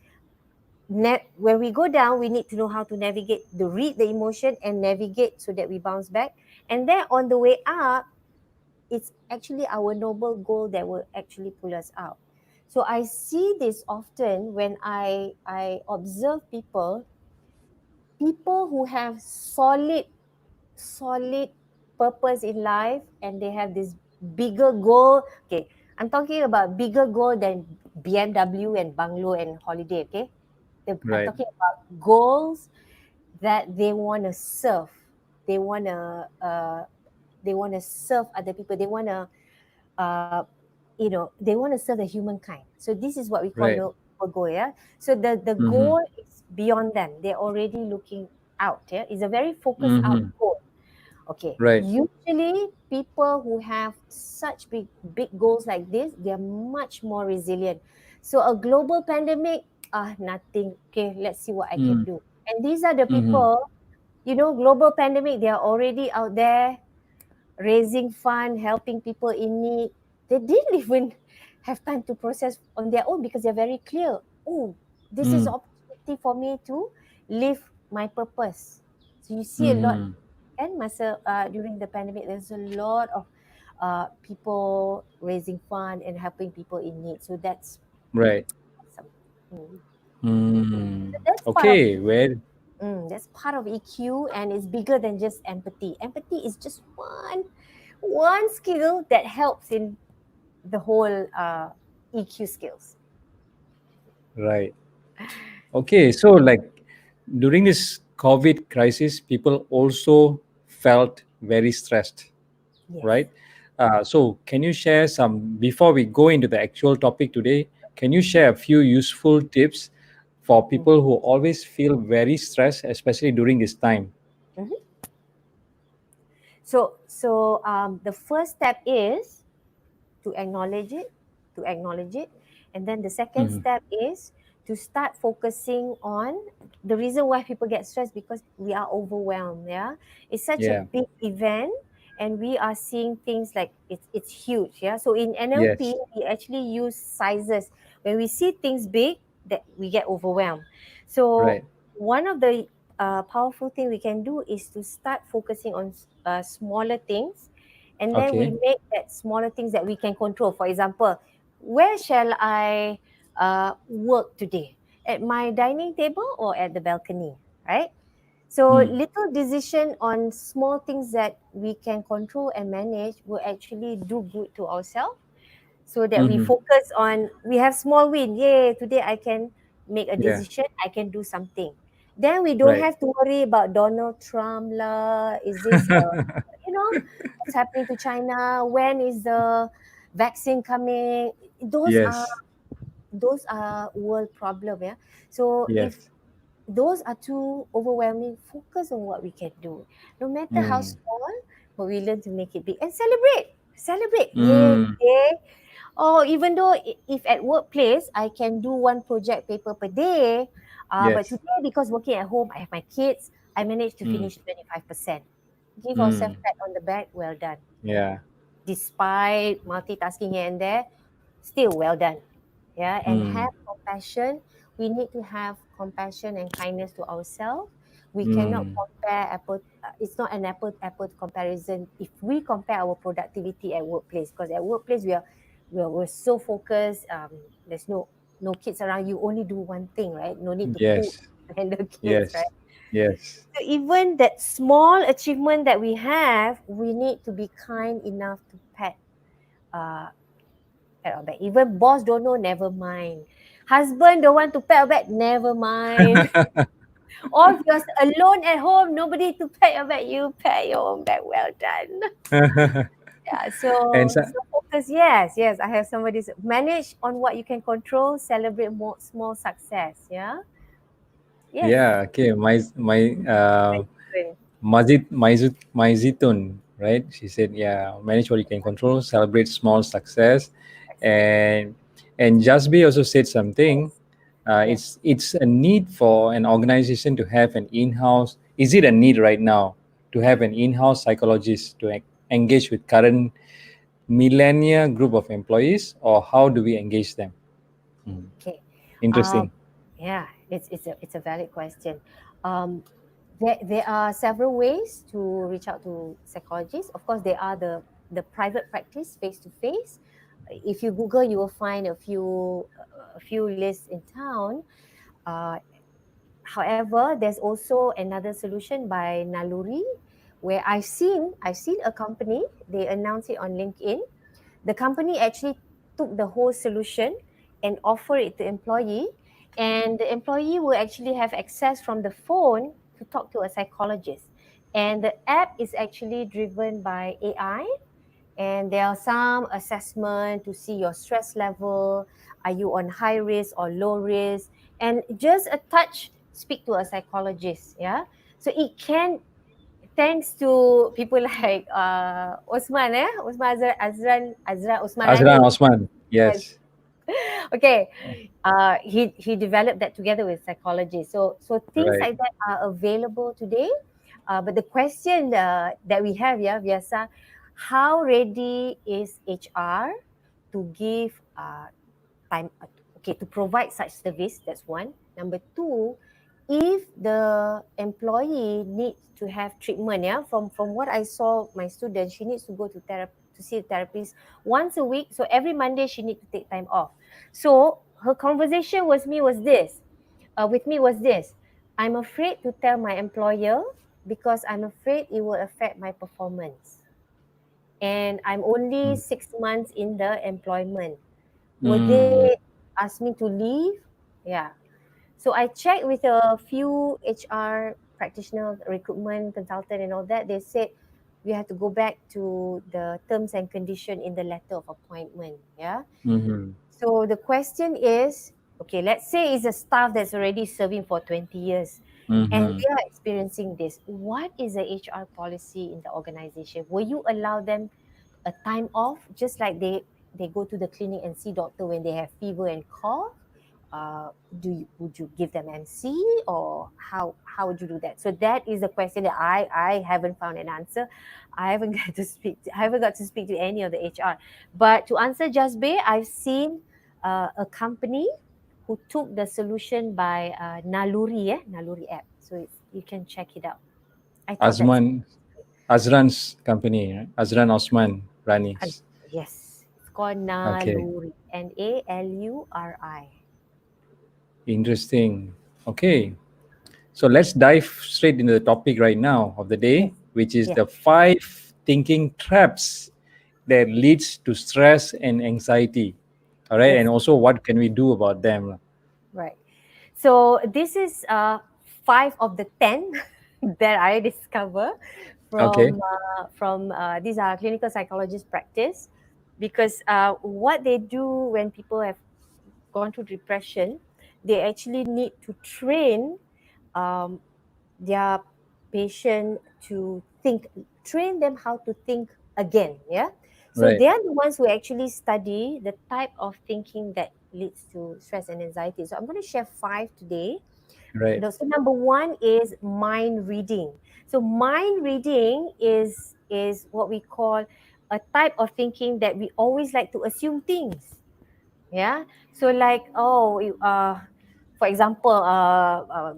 Speaker 2: when we go down, we need to know how to navigate, to read the emotion and navigate so that we bounce back. And then on the way up, it's actually our noble goal that will actually pull us out. So I see this often when I observe people who have solid purpose in life, and they have this bigger goal. Okay, I'm talking about bigger goal than BMW and bungalow and holiday. Okay, I'm
Speaker 1: right,
Speaker 2: talking about goals that they want to serve. They want to serve other people. They want to they want to serve the humankind. So this is what we call
Speaker 1: right.
Speaker 2: noble goal. Yeah. So the
Speaker 1: Mm-hmm.
Speaker 2: goal is beyond them. They're already looking out. Yeah. It's a very focused out
Speaker 1: Mm-hmm.
Speaker 2: goal. Okay.
Speaker 1: Right,
Speaker 2: Usually, people who have such big goals like this, they're much more resilient. So a global pandemic, nothing. Okay, let's see what I can
Speaker 1: mm,
Speaker 2: do. And these are the
Speaker 1: mm-hmm.
Speaker 2: people, global pandemic, they are already out there raising fund, helping people in need. They didn't even have time to process on their own because they're very clear. Oh, this is
Speaker 1: Mm,
Speaker 2: opportunity for me to live my purpose. So you see a lot,
Speaker 1: mm-hmm.
Speaker 2: and masa during the pandemic, there's a lot of people raising fund and helping people in need. So that's
Speaker 1: Right.
Speaker 2: awesome. Mm.
Speaker 1: Mm.
Speaker 2: So that's part of
Speaker 1: Okay, well,
Speaker 2: EQ, and it's bigger than just empathy. Empathy is just one skill that helps in the whole EQ skills.
Speaker 1: right. Okay, so like during this COVID crisis, people also felt very stressed,
Speaker 2: Yes.
Speaker 1: right? So, can you share some, before we go into the actual topic today, can you share a few useful tips for
Speaker 2: Mm-hmm.
Speaker 1: people who always feel very stressed, especially during this time?
Speaker 2: So the first step is to acknowledge it, to acknowledge it. And then the second
Speaker 1: Mm-hmm.
Speaker 2: step is to start focusing on the reason why people get stressed, because we are overwhelmed. Yeah. It's such a
Speaker 1: Yeah.
Speaker 2: big event, and we are seeing things like it's huge. Yeah. So in NLP,
Speaker 1: Yes.
Speaker 2: we actually use sizes. When we see things big, that we get overwhelmed. So
Speaker 1: Right.
Speaker 2: one of the powerful thing we can do is to start focusing on smaller things, and then we
Speaker 1: Okay.
Speaker 2: make that smaller things that we can control. For example, where shall I work today? At my dining table or at the balcony, right? So
Speaker 1: Mm.
Speaker 2: little decision on small things that we can control and manage will actually do good to ourselves, so that we
Speaker 1: Mm-hmm.
Speaker 2: focus on, we have small win. Yay, today I can make a
Speaker 1: Yeah.
Speaker 2: decision, I can do something. Then we don't
Speaker 1: Right.
Speaker 2: have to worry about Donald Trump lah. Is this you know what's happening to China? When is the vaccine coming? Those are
Speaker 1: Yes.
Speaker 2: those are world problem, yeah. So if
Speaker 1: Yes.
Speaker 2: those are too overwhelming, focus on what we can do, no matter how
Speaker 1: Mm.
Speaker 2: small, but we learn to make it big and celebrate. Yay,
Speaker 1: Mm.
Speaker 2: today. Or even though if at workplace I can do one project paper per day, but
Speaker 1: Yes.
Speaker 2: today because working at home, I have my kids, I managed to
Speaker 1: Mm.
Speaker 2: finish 25%. Give ourselves
Speaker 1: Mm.
Speaker 2: pat on the back, well done.
Speaker 1: Yeah.
Speaker 2: Despite multitasking here and there, still well done. Yeah, and
Speaker 1: Mm.
Speaker 2: have compassion. We need to have compassion and kindness to ourselves. We cannot
Speaker 1: Mm.
Speaker 2: compare apple. It's not an apple comparison if we compare our productivity at workplace, because at workplace we're so focused. There's no kids around. You only do one thing, right? No need to cook
Speaker 1: Yes.
Speaker 2: and the kids,
Speaker 1: Yes.
Speaker 2: right?
Speaker 1: Yes.
Speaker 2: So even that small achievement that we have, we need to be kind enough to uh, pat our back. Even boss don't know, never mind. Husband don't want to pat our back, never mind. Or if you're alone at home, nobody to pat your back, you pat your own back. Well done. Yeah.
Speaker 1: and
Speaker 2: So focus. Yes. I have somebody manage on what you can control. Celebrate more small success. Yeah. Yes.
Speaker 1: yeah, okay. My
Speaker 2: Very different.
Speaker 1: Maizitun, right? She said, yeah, manage what you can control, celebrate small success,
Speaker 2: Success.
Speaker 1: and Jasby also said something.
Speaker 2: Yes. Yes.
Speaker 1: It's a need for an organization to have an in-house. Is it a need right now to have an in-house psychologist to engage with current millennia group of employees, or how do we engage them? Hmm.
Speaker 2: Okay. Um.
Speaker 1: Interesting.
Speaker 2: Yeah. It's a valid question. Um. There are several ways to reach out to psychologists. Of course, there are the private practice face to face. If you Google, you will find a few lists in town. Uh, However, there's also another solution by Naluri, where I've seen a company, they announced it on LinkedIn. The company actually took the whole solution and offer it to employee, and the employee will actually have access from the phone to talk to a psychologist. And the app is actually driven by AI, and there are some assessment to see your stress level. Are you on high risk or low risk? And just a touch, speak to a psychologist. Yeah. So it can, thanks to people like Osman, Osman Azran Osman
Speaker 1: Azran
Speaker 2: Ali.
Speaker 1: Osman,
Speaker 2: Yes.
Speaker 1: yes,
Speaker 2: Okay. He developed that together with psychology. So things
Speaker 1: right.
Speaker 2: like that are available today. But the question that we have, yeah, Vyasa, how ready is HR to give time? Okay, to provide such service. That's one. Number two, if the employee needs to have treatment, yeah, from what I saw, my student, she needs to go to therapy, to see a therapist once a week. So every Monday she needs to take time off. So her conversation with me was this: I'm afraid to tell my employer because I'm afraid it will affect my performance, and I'm only
Speaker 1: Mm.
Speaker 2: 6 months in the employment. Will
Speaker 1: Mm.
Speaker 2: they ask me to leave? Yeah. So I checked with a few HR practitioner, recruitment consultant, and all that. They said we have to go back to the terms and condition in the letter of appointment. Yeah.
Speaker 1: Mhm.
Speaker 2: So the question is, Okay, let's say it's a staff that's already serving for 20 years and
Speaker 1: Mm-hmm.
Speaker 2: they are experiencing this. What is the HR policy in the organization? Will you allow them a time off, just like they go to the clinic and see doctor when they have fever and cough? Would you give them MC, or how would you do that? So that is a question that I haven't found an answer. I haven't got to speak to any of the HR. But to answer Just Bay, I've seen a company who took the solution by Naluri app. So you can check it out. I thought that's
Speaker 1: Azman, Azran's company, right? Azran Osman
Speaker 2: uh,
Speaker 1: Rani's.
Speaker 2: yes, it's called
Speaker 1: Okay,
Speaker 2: Naluri, Naluri.
Speaker 1: interesting. Okay, so let's dive straight into the topic right now of the
Speaker 2: Yes,
Speaker 1: day, which is
Speaker 2: yeah,
Speaker 1: the 5 thinking traps that leads to stress and anxiety. All right, and
Speaker 2: yes,
Speaker 1: also what can we do about them?
Speaker 2: right. So this is five of the 10 that I discover
Speaker 1: Okay,
Speaker 2: from these are clinical psychologist practice, because what they do when people have gone through depression, they actually need to train um, their patient to think, train them how to think again. Yeah. So
Speaker 1: right,
Speaker 2: they are the ones who actually study the type of thinking that leads to stress and anxiety. So I'm going to share five today.
Speaker 1: right,
Speaker 2: So number one is mind reading. So mind reading is what we call a type of thinking that we always like to assume things. Yeah. So like, for example,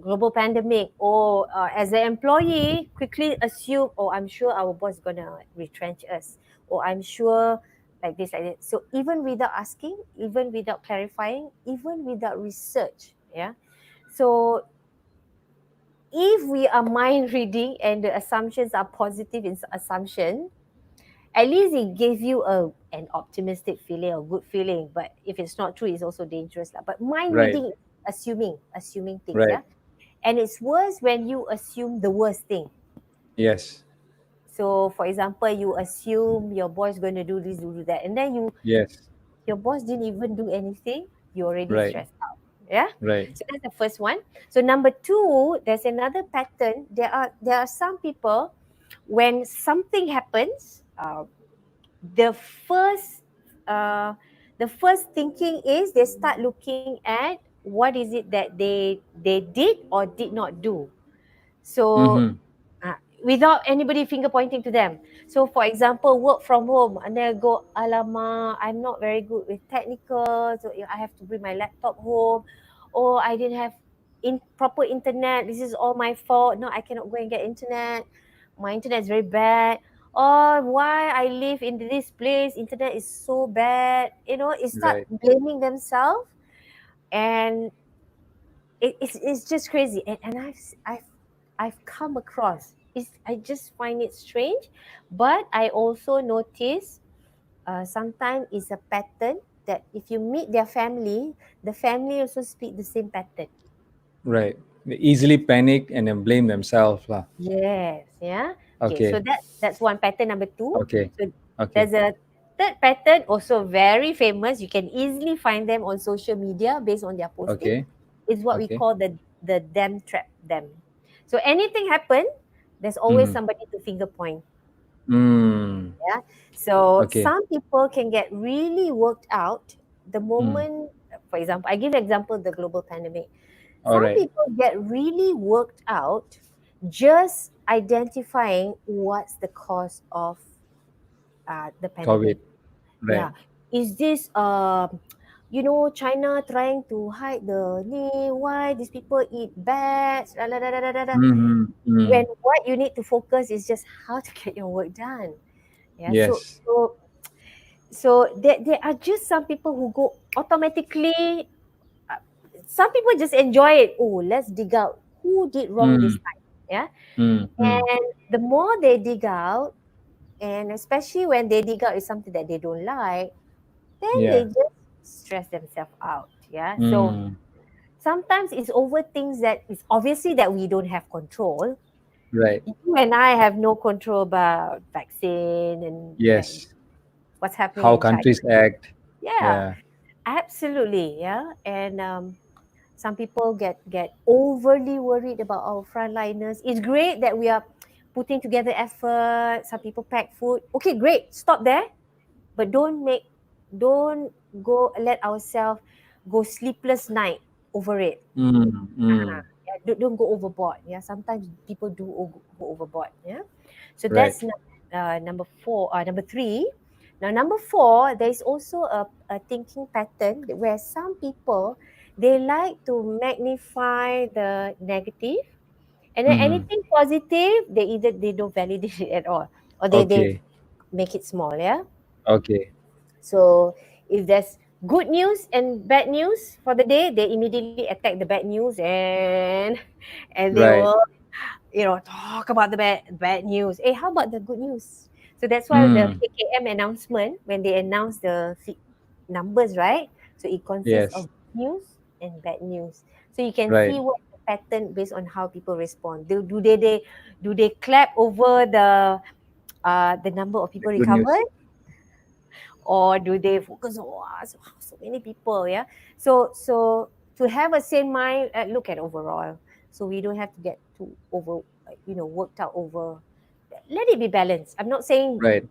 Speaker 2: global pandemic, or as an employee, quickly assume, oh, I'm sure our boss is gonna retrench us, or I'm sure like this, like that. So even without asking, even without clarifying, even without research, yeah. So if we are mind reading and the assumptions are positive in assumption, at least it gave you an optimistic feeling, a good feeling. But if it's not true, it's also dangerous lah. But mind
Speaker 1: right,
Speaker 2: reading, assuming things,
Speaker 1: right.
Speaker 2: yeah. And it's worse when you assume the worst thing.
Speaker 1: Yes,
Speaker 2: So for example, you assume your boss going to do this, do that, and then
Speaker 1: yes,
Speaker 2: your boss didn't even do anything, you already
Speaker 1: right,
Speaker 2: stressed out. Yeah.
Speaker 1: right.
Speaker 2: So that's the first one. So number two, there's another pattern. There are some people, when something happens, the first uh, the first thinking is they start looking at what is it that they did or did not do. So
Speaker 1: Mm-hmm.
Speaker 2: without anybody finger pointing to them. So for example, work from home, and then I go, alamak, I'm not very good with technical, so I have to bring my laptop home, or I didn't have proper internet, this is all my fault, no, I cannot go and get internet, my internet is very bad, or why I live in this place, internet is so bad, it start
Speaker 1: Right,
Speaker 2: blaming themselves. And it's just crazy. And I've come across, I just find it strange, but I also notice sometimes it's a pattern that if you meet their family, the family also speak the same pattern.
Speaker 1: right. They easily panic and then blame themselves lah.
Speaker 2: Yes, yeah. Okay, so
Speaker 1: Okay,
Speaker 2: that's one pattern. Number two,
Speaker 1: okay,
Speaker 2: so
Speaker 1: okay,
Speaker 2: there's a third pattern, also very famous. You can easily find them on social media based on their posting.
Speaker 1: okay,
Speaker 2: Is what we
Speaker 1: okay.
Speaker 2: call the them trap them. So anything happen, there's always
Speaker 1: Mm-hmm.
Speaker 2: somebody to finger point.
Speaker 1: Mm.
Speaker 2: Yeah. So
Speaker 1: Okay,
Speaker 2: some people can get really worked out the
Speaker 1: mm.
Speaker 2: moment. For example, I give an example, the global pandemic.
Speaker 1: All
Speaker 2: Some
Speaker 1: right.
Speaker 2: people get really worked out just identifying what's the cause of the
Speaker 1: COVID.
Speaker 2: pandemic.
Speaker 1: Right.
Speaker 2: Yeah. Is this China trying to hide the knee? Why these people eat bats? Da, da, da, da, da, da, da.
Speaker 1: Mm-hmm. Mm.
Speaker 2: When what you need to focus is just how to get your work done. Yeah. So
Speaker 1: Yes.
Speaker 2: so so there are just some people who go automatically. Uh, some people just enjoy it. Oh, let's dig out who did wrong this
Speaker 1: Mm.
Speaker 2: time. Yeah.
Speaker 1: Mm. Mm.
Speaker 2: And the more they dig out, and especially when they dig out is something that they don't like, then they
Speaker 1: Yeah.
Speaker 2: just stress themselves out. Yeah. So
Speaker 1: Mm.
Speaker 2: sometimes it's over things that it's obviously that we don't have control.
Speaker 1: Right.
Speaker 2: You and I have no control about vaccine and
Speaker 1: Yes.
Speaker 2: what's happening
Speaker 1: How
Speaker 2: in China.
Speaker 1: countries act.
Speaker 2: Yeah.
Speaker 1: Yeah.
Speaker 2: Absolutely, yeah. And some people get overly worried about our frontliners. It's great that we are putting together effort. Some people pack food. Okay, great. Stop there. But don't go let ourselves go sleepless night over it.
Speaker 1: Mm,
Speaker 2: Ah,
Speaker 1: mm,
Speaker 2: yeah, don't go overboard. Yeah, sometimes people do go overboard. Yeah, so
Speaker 1: right.
Speaker 2: that's number four. Number three. Now, number four, there is also a thinking pattern where some people they like to magnify the negative, and then
Speaker 1: Mm,
Speaker 2: anything positive they don't validate it at all, or they
Speaker 1: okay.
Speaker 2: make it small. Yeah,
Speaker 1: Okay.
Speaker 2: so if there's good news and bad news for the day, they immediately attack the bad news and they
Speaker 1: Right.
Speaker 2: will talk about the bad news. Hey, how about the good news? So that's why the
Speaker 1: Mm,
Speaker 2: KKM announcement when they announce the numbers, right? So it consists
Speaker 1: yes.
Speaker 2: of good news and bad news. So you can
Speaker 1: Right.
Speaker 2: see what the pattern based on how people respond. Do they clap over the number of
Speaker 1: The
Speaker 2: people
Speaker 1: good news.
Speaker 2: recovered, or do they focus on so many people? Yeah, so to have a same mind, look at overall, so we don't have to get too over worked out over. Let it be balanced. I'm not saying
Speaker 1: Right.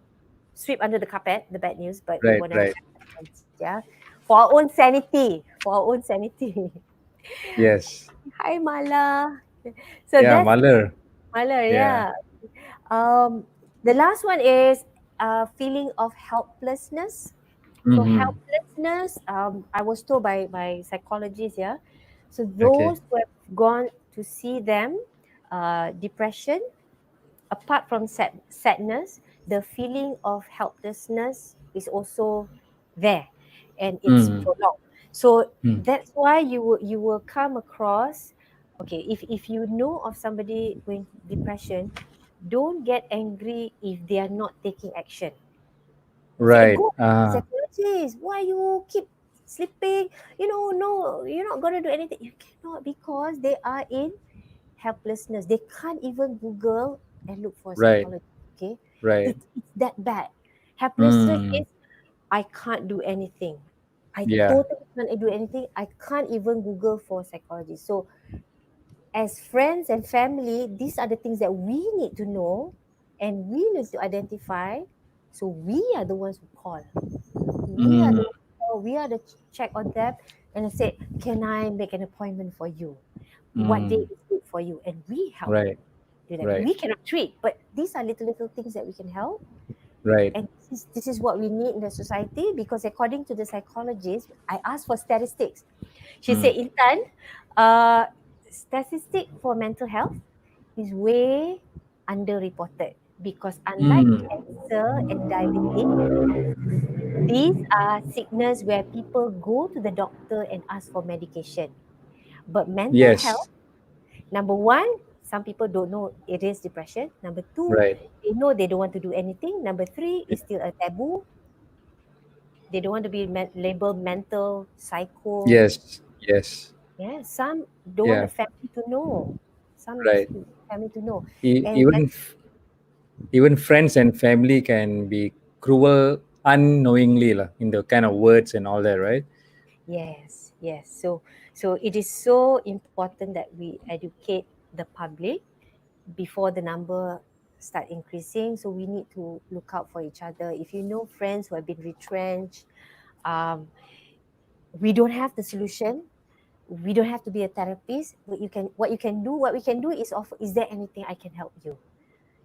Speaker 2: sweep under the carpet the bad news, but we
Speaker 1: Right.
Speaker 2: want to have
Speaker 1: Right.
Speaker 2: balance, yeah, for our own sanity.
Speaker 1: Yes.
Speaker 2: Hi Mala. So
Speaker 1: Yeah,
Speaker 2: that's
Speaker 1: mother.
Speaker 2: Mala,
Speaker 1: Yeah.
Speaker 2: yeah. The last one is a feeling of helplessness. So
Speaker 1: Mm-hmm.
Speaker 2: helplessness, I was told by psychologists, yeah. So
Speaker 1: Okay.
Speaker 2: those who have gone to see them, depression, apart from sadness, the feeling of helplessness is also there, and it's
Speaker 1: Mm,
Speaker 2: prolonged. So
Speaker 1: mm.
Speaker 2: that's why you will come across, okay, if you know of somebody going depression, don't get angry if they are not taking action. Say,
Speaker 1: Right.
Speaker 2: go to psychologist. Why you keep sleeping? No, you're not gonna do anything. You cannot, because they are in helplessness. They can't even Google and look for a
Speaker 1: Right.
Speaker 2: psychologist. Okay,
Speaker 1: Right.
Speaker 2: it's that bad. Helplessness
Speaker 1: Mm,
Speaker 2: is I can't do anything. I
Speaker 1: yeah.
Speaker 2: totally can't do anything. I can't even Google for a psychologist. So as friends and family, these are the things that we need to know and we need to identify. So we are the ones who call. We are
Speaker 1: Mm,
Speaker 2: the we are the check on them and I say, can I make an appointment for you? What day
Speaker 1: mm.
Speaker 2: is good for you? And we help
Speaker 1: Right.
Speaker 2: do that.
Speaker 1: Right.
Speaker 2: We cannot treat, but these are little things that we can help.
Speaker 1: Right.
Speaker 2: And this is what we need in the society, because according to the psychologist, I asked for statistics. She
Speaker 1: Mm,
Speaker 2: said, Intan, uh, statistic for mental health is way underreported, because unlike
Speaker 1: mm.
Speaker 2: cancer and diabetes, these are sickness where people go to the doctor and ask for medication. But mental health,
Speaker 1: Yes.
Speaker 2: number one, some people don't know it is depression. Number two,
Speaker 1: Right.
Speaker 2: they know they don't want to do anything. Number three,
Speaker 1: Yeah.
Speaker 2: it's still a taboo. They don't want to be labeled mental, psycho.
Speaker 1: Yes. Yes.
Speaker 2: Yeah, some don't want the
Speaker 1: Yeah.
Speaker 2: family to know. Some
Speaker 1: Right.
Speaker 2: family to know.
Speaker 1: E-
Speaker 2: And
Speaker 1: even even friends and family can be cruel unknowingly lah, in the kind of words and all that, right?
Speaker 2: yes, yes. So it is so important that we educate the public before the number start increasing. So we need to look out for each other. If you know friends who have been retrenched, um, we don't have the solution. We don't have to be a therapist, but what we can do is offer, is there anything I can help you?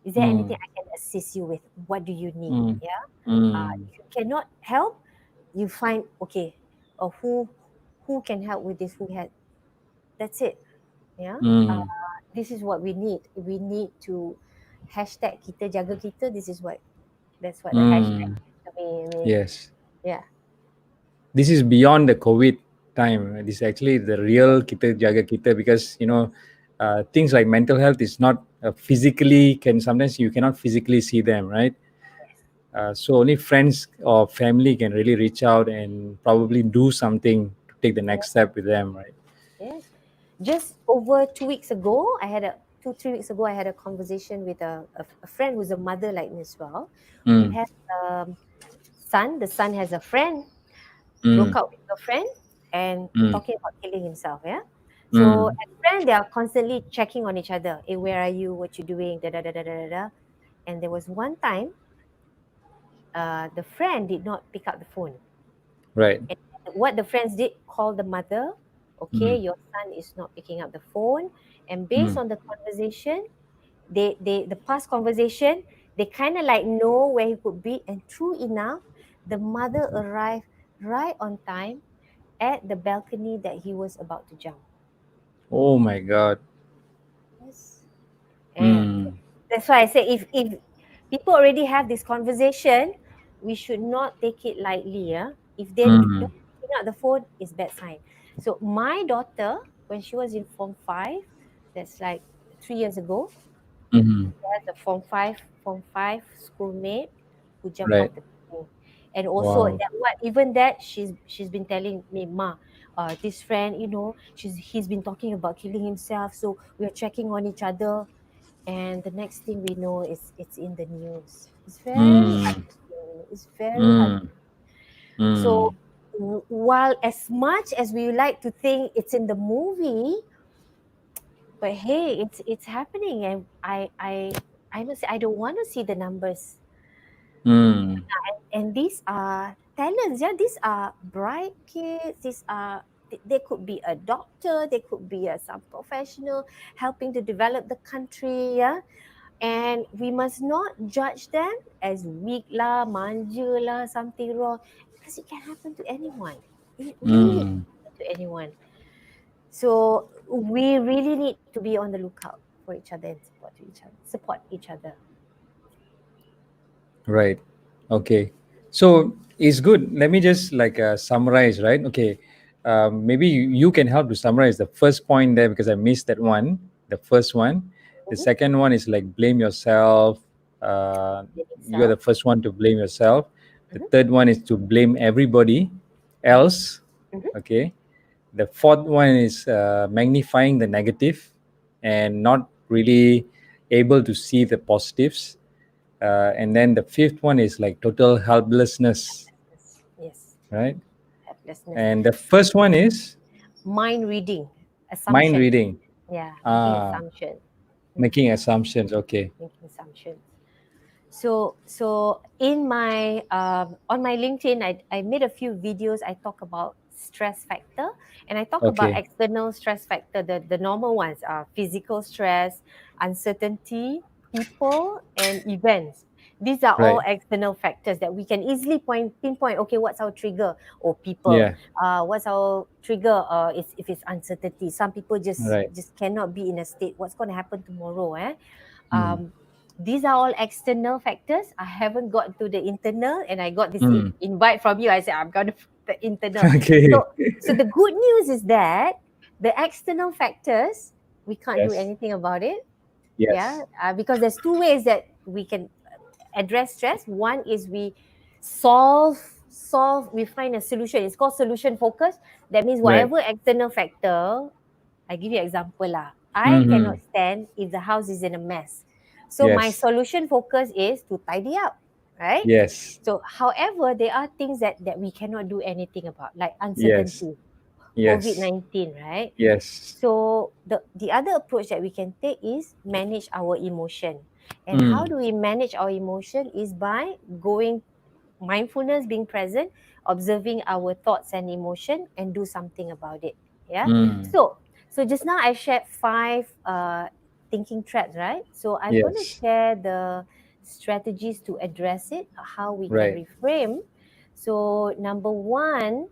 Speaker 2: Is there anything
Speaker 1: Mm,
Speaker 2: I can assist you with? What do you need?
Speaker 1: mm,
Speaker 2: Yeah.
Speaker 1: mm,
Speaker 2: If you cannot help, you find, okay, who can help with this? Who had That's it. Yeah.
Speaker 1: mm,
Speaker 2: This is what we need. We need to hashtag kita jaga kita. That's what the hashtag
Speaker 1: mm.
Speaker 2: is to me. I mean,
Speaker 1: Yes.
Speaker 2: yeah.
Speaker 1: This is beyond the COVID time. This is actually the real kita jaga kita, because things like mental health is not physically, can sometimes you cannot physically see them, right? So only friends or family can really reach out and probably do something to take the
Speaker 2: Yeah.
Speaker 1: next step with them, right?
Speaker 2: Yes. Just over 2 weeks ago, 3 weeks ago, I had a conversation with a friend who's a mother like me as well, who
Speaker 1: Mm,
Speaker 2: has a son. The son has a friend.
Speaker 1: Mm.
Speaker 2: broke up with a friend and
Speaker 1: Mm.
Speaker 2: talking about killing himself. Yeah. So
Speaker 1: Mm.
Speaker 2: as friends, they are constantly checking on each other. Hey, where are you? What you doing? Da da da da da da. Da. And there was one time, the friend did not pick up the phone.
Speaker 1: Right.
Speaker 2: And what the friends did, call the mother. Okay,
Speaker 1: Mm.
Speaker 2: your son is not picking up the phone. And based
Speaker 1: Mm.
Speaker 2: on the conversation, the past conversation, they kind of like know where he could be. And true enough, the mother arrived right on time at the balcony that he was about to jump.
Speaker 1: Oh my God.
Speaker 2: Yes. And
Speaker 1: Mm.
Speaker 2: that's why I say, if people already have this conversation, we should not take it lightly. Yeah. If they
Speaker 1: Mm.
Speaker 2: don't pick up the phone, it's bad sign. So my daughter, when she was in Form 5, that's like 3 years ago,
Speaker 1: Mm.
Speaker 2: has a Form 5 schoolmate who jumped
Speaker 1: Right.
Speaker 2: off the building. And also
Speaker 1: Wow.
Speaker 2: that what even that she's been telling me, Ma, this friend, he's been talking about killing himself. So we're checking on each other. And the next thing we know is it's in the news. It's very
Speaker 1: Mm.
Speaker 2: heartbreaking. It's very hard.
Speaker 1: Mm. Mm.
Speaker 2: So while as much as we like to think it's in the movie, but hey, it's happening, and I must say I don't want to see the numbers.
Speaker 1: Mm.
Speaker 2: And these are talents, yeah. These are bright kids. These are they could be a doctor. They could be some professional helping to develop the country, yeah. And we must not judge them as weak lah, manja lah, something wrong, because it can happen to anyone. It really
Speaker 1: Mm.
Speaker 2: can happen to anyone. So we really need to be on the lookout for each other and support each other.
Speaker 1: Right. Okay. So it's good. Let me just like summarize, right? Okay. Maybe you can help to summarize the first point there because I missed that one. The first one. The
Speaker 2: Mm-hmm.
Speaker 1: second one is like blame yourself. Uh,
Speaker 2: Blame
Speaker 1: you're
Speaker 2: itself.
Speaker 1: the first one to blame yourself. The
Speaker 2: Mm-hmm.
Speaker 1: third one is to blame everybody
Speaker 2: Mm-hmm.
Speaker 1: else.
Speaker 2: Mm-hmm.
Speaker 1: Okay. The fourth one is magnifying the negative and not really able to see the positives. And then the fifth one is like total helplessness,
Speaker 2: Yes. Yes.
Speaker 1: right?
Speaker 2: Helplessness.
Speaker 1: And the first one is
Speaker 2: Mind reading.
Speaker 1: mind
Speaker 2: Assumption.
Speaker 1: reading,
Speaker 2: Yeah. Making
Speaker 1: ah,
Speaker 2: assumption.
Speaker 1: making
Speaker 2: Making
Speaker 1: assumptions. Okay.
Speaker 2: making assumptions. So in my on my LinkedIn, I made a few videos. I talk about stress factor, and I talk about
Speaker 1: Okay.
Speaker 2: external stress factor. The normal ones are physical stress, uncertainty, people, and events. These are all
Speaker 1: Right.
Speaker 2: external factors that we can easily pinpoint. Okay, what's our trigger? Or people.
Speaker 1: Yeah.
Speaker 2: What's our trigger? Is if it's uncertainty. Some people
Speaker 1: Right.
Speaker 2: just cannot be in a state. What's going to happen tomorrow?
Speaker 1: Mm.
Speaker 2: Um, these are all external factors. I haven't got to the internal, and I got this
Speaker 1: Mm.
Speaker 2: invite from you. I said I'm going to the internal.
Speaker 1: Okay.
Speaker 2: So the good news is that the external factors, we can't do
Speaker 1: Yes.
Speaker 2: anything about it. Yeah,
Speaker 1: Yes.
Speaker 2: because there's two ways that we can address stress. One is we solve we find a solution. It's called solution focus. That means
Speaker 1: Right.
Speaker 2: whatever external factor, I give you an example lah. I
Speaker 1: Mm-hmm.
Speaker 2: cannot stand if the house is in a mess. So my
Speaker 1: Yes.
Speaker 2: solution focus is to tidy up, right?
Speaker 1: Yes.
Speaker 2: So however, there are things that we cannot do anything about, like
Speaker 1: Yes.
Speaker 2: uncertainty,
Speaker 1: Yes.
Speaker 2: COVID-19, right?
Speaker 1: Yes.
Speaker 2: So the other approach that we can take is manage our emotion. And how
Speaker 1: Mm.
Speaker 2: do we manage our emotion is by going mindfulness, being present, observing our thoughts and emotion, and do something about it. Yeah.
Speaker 1: Mm.
Speaker 2: So just now I shared 5 thinking traps, right? So I'm going to
Speaker 1: Yes.
Speaker 2: share the strategies to address it, how we can
Speaker 1: Right.
Speaker 2: reframe. So number one,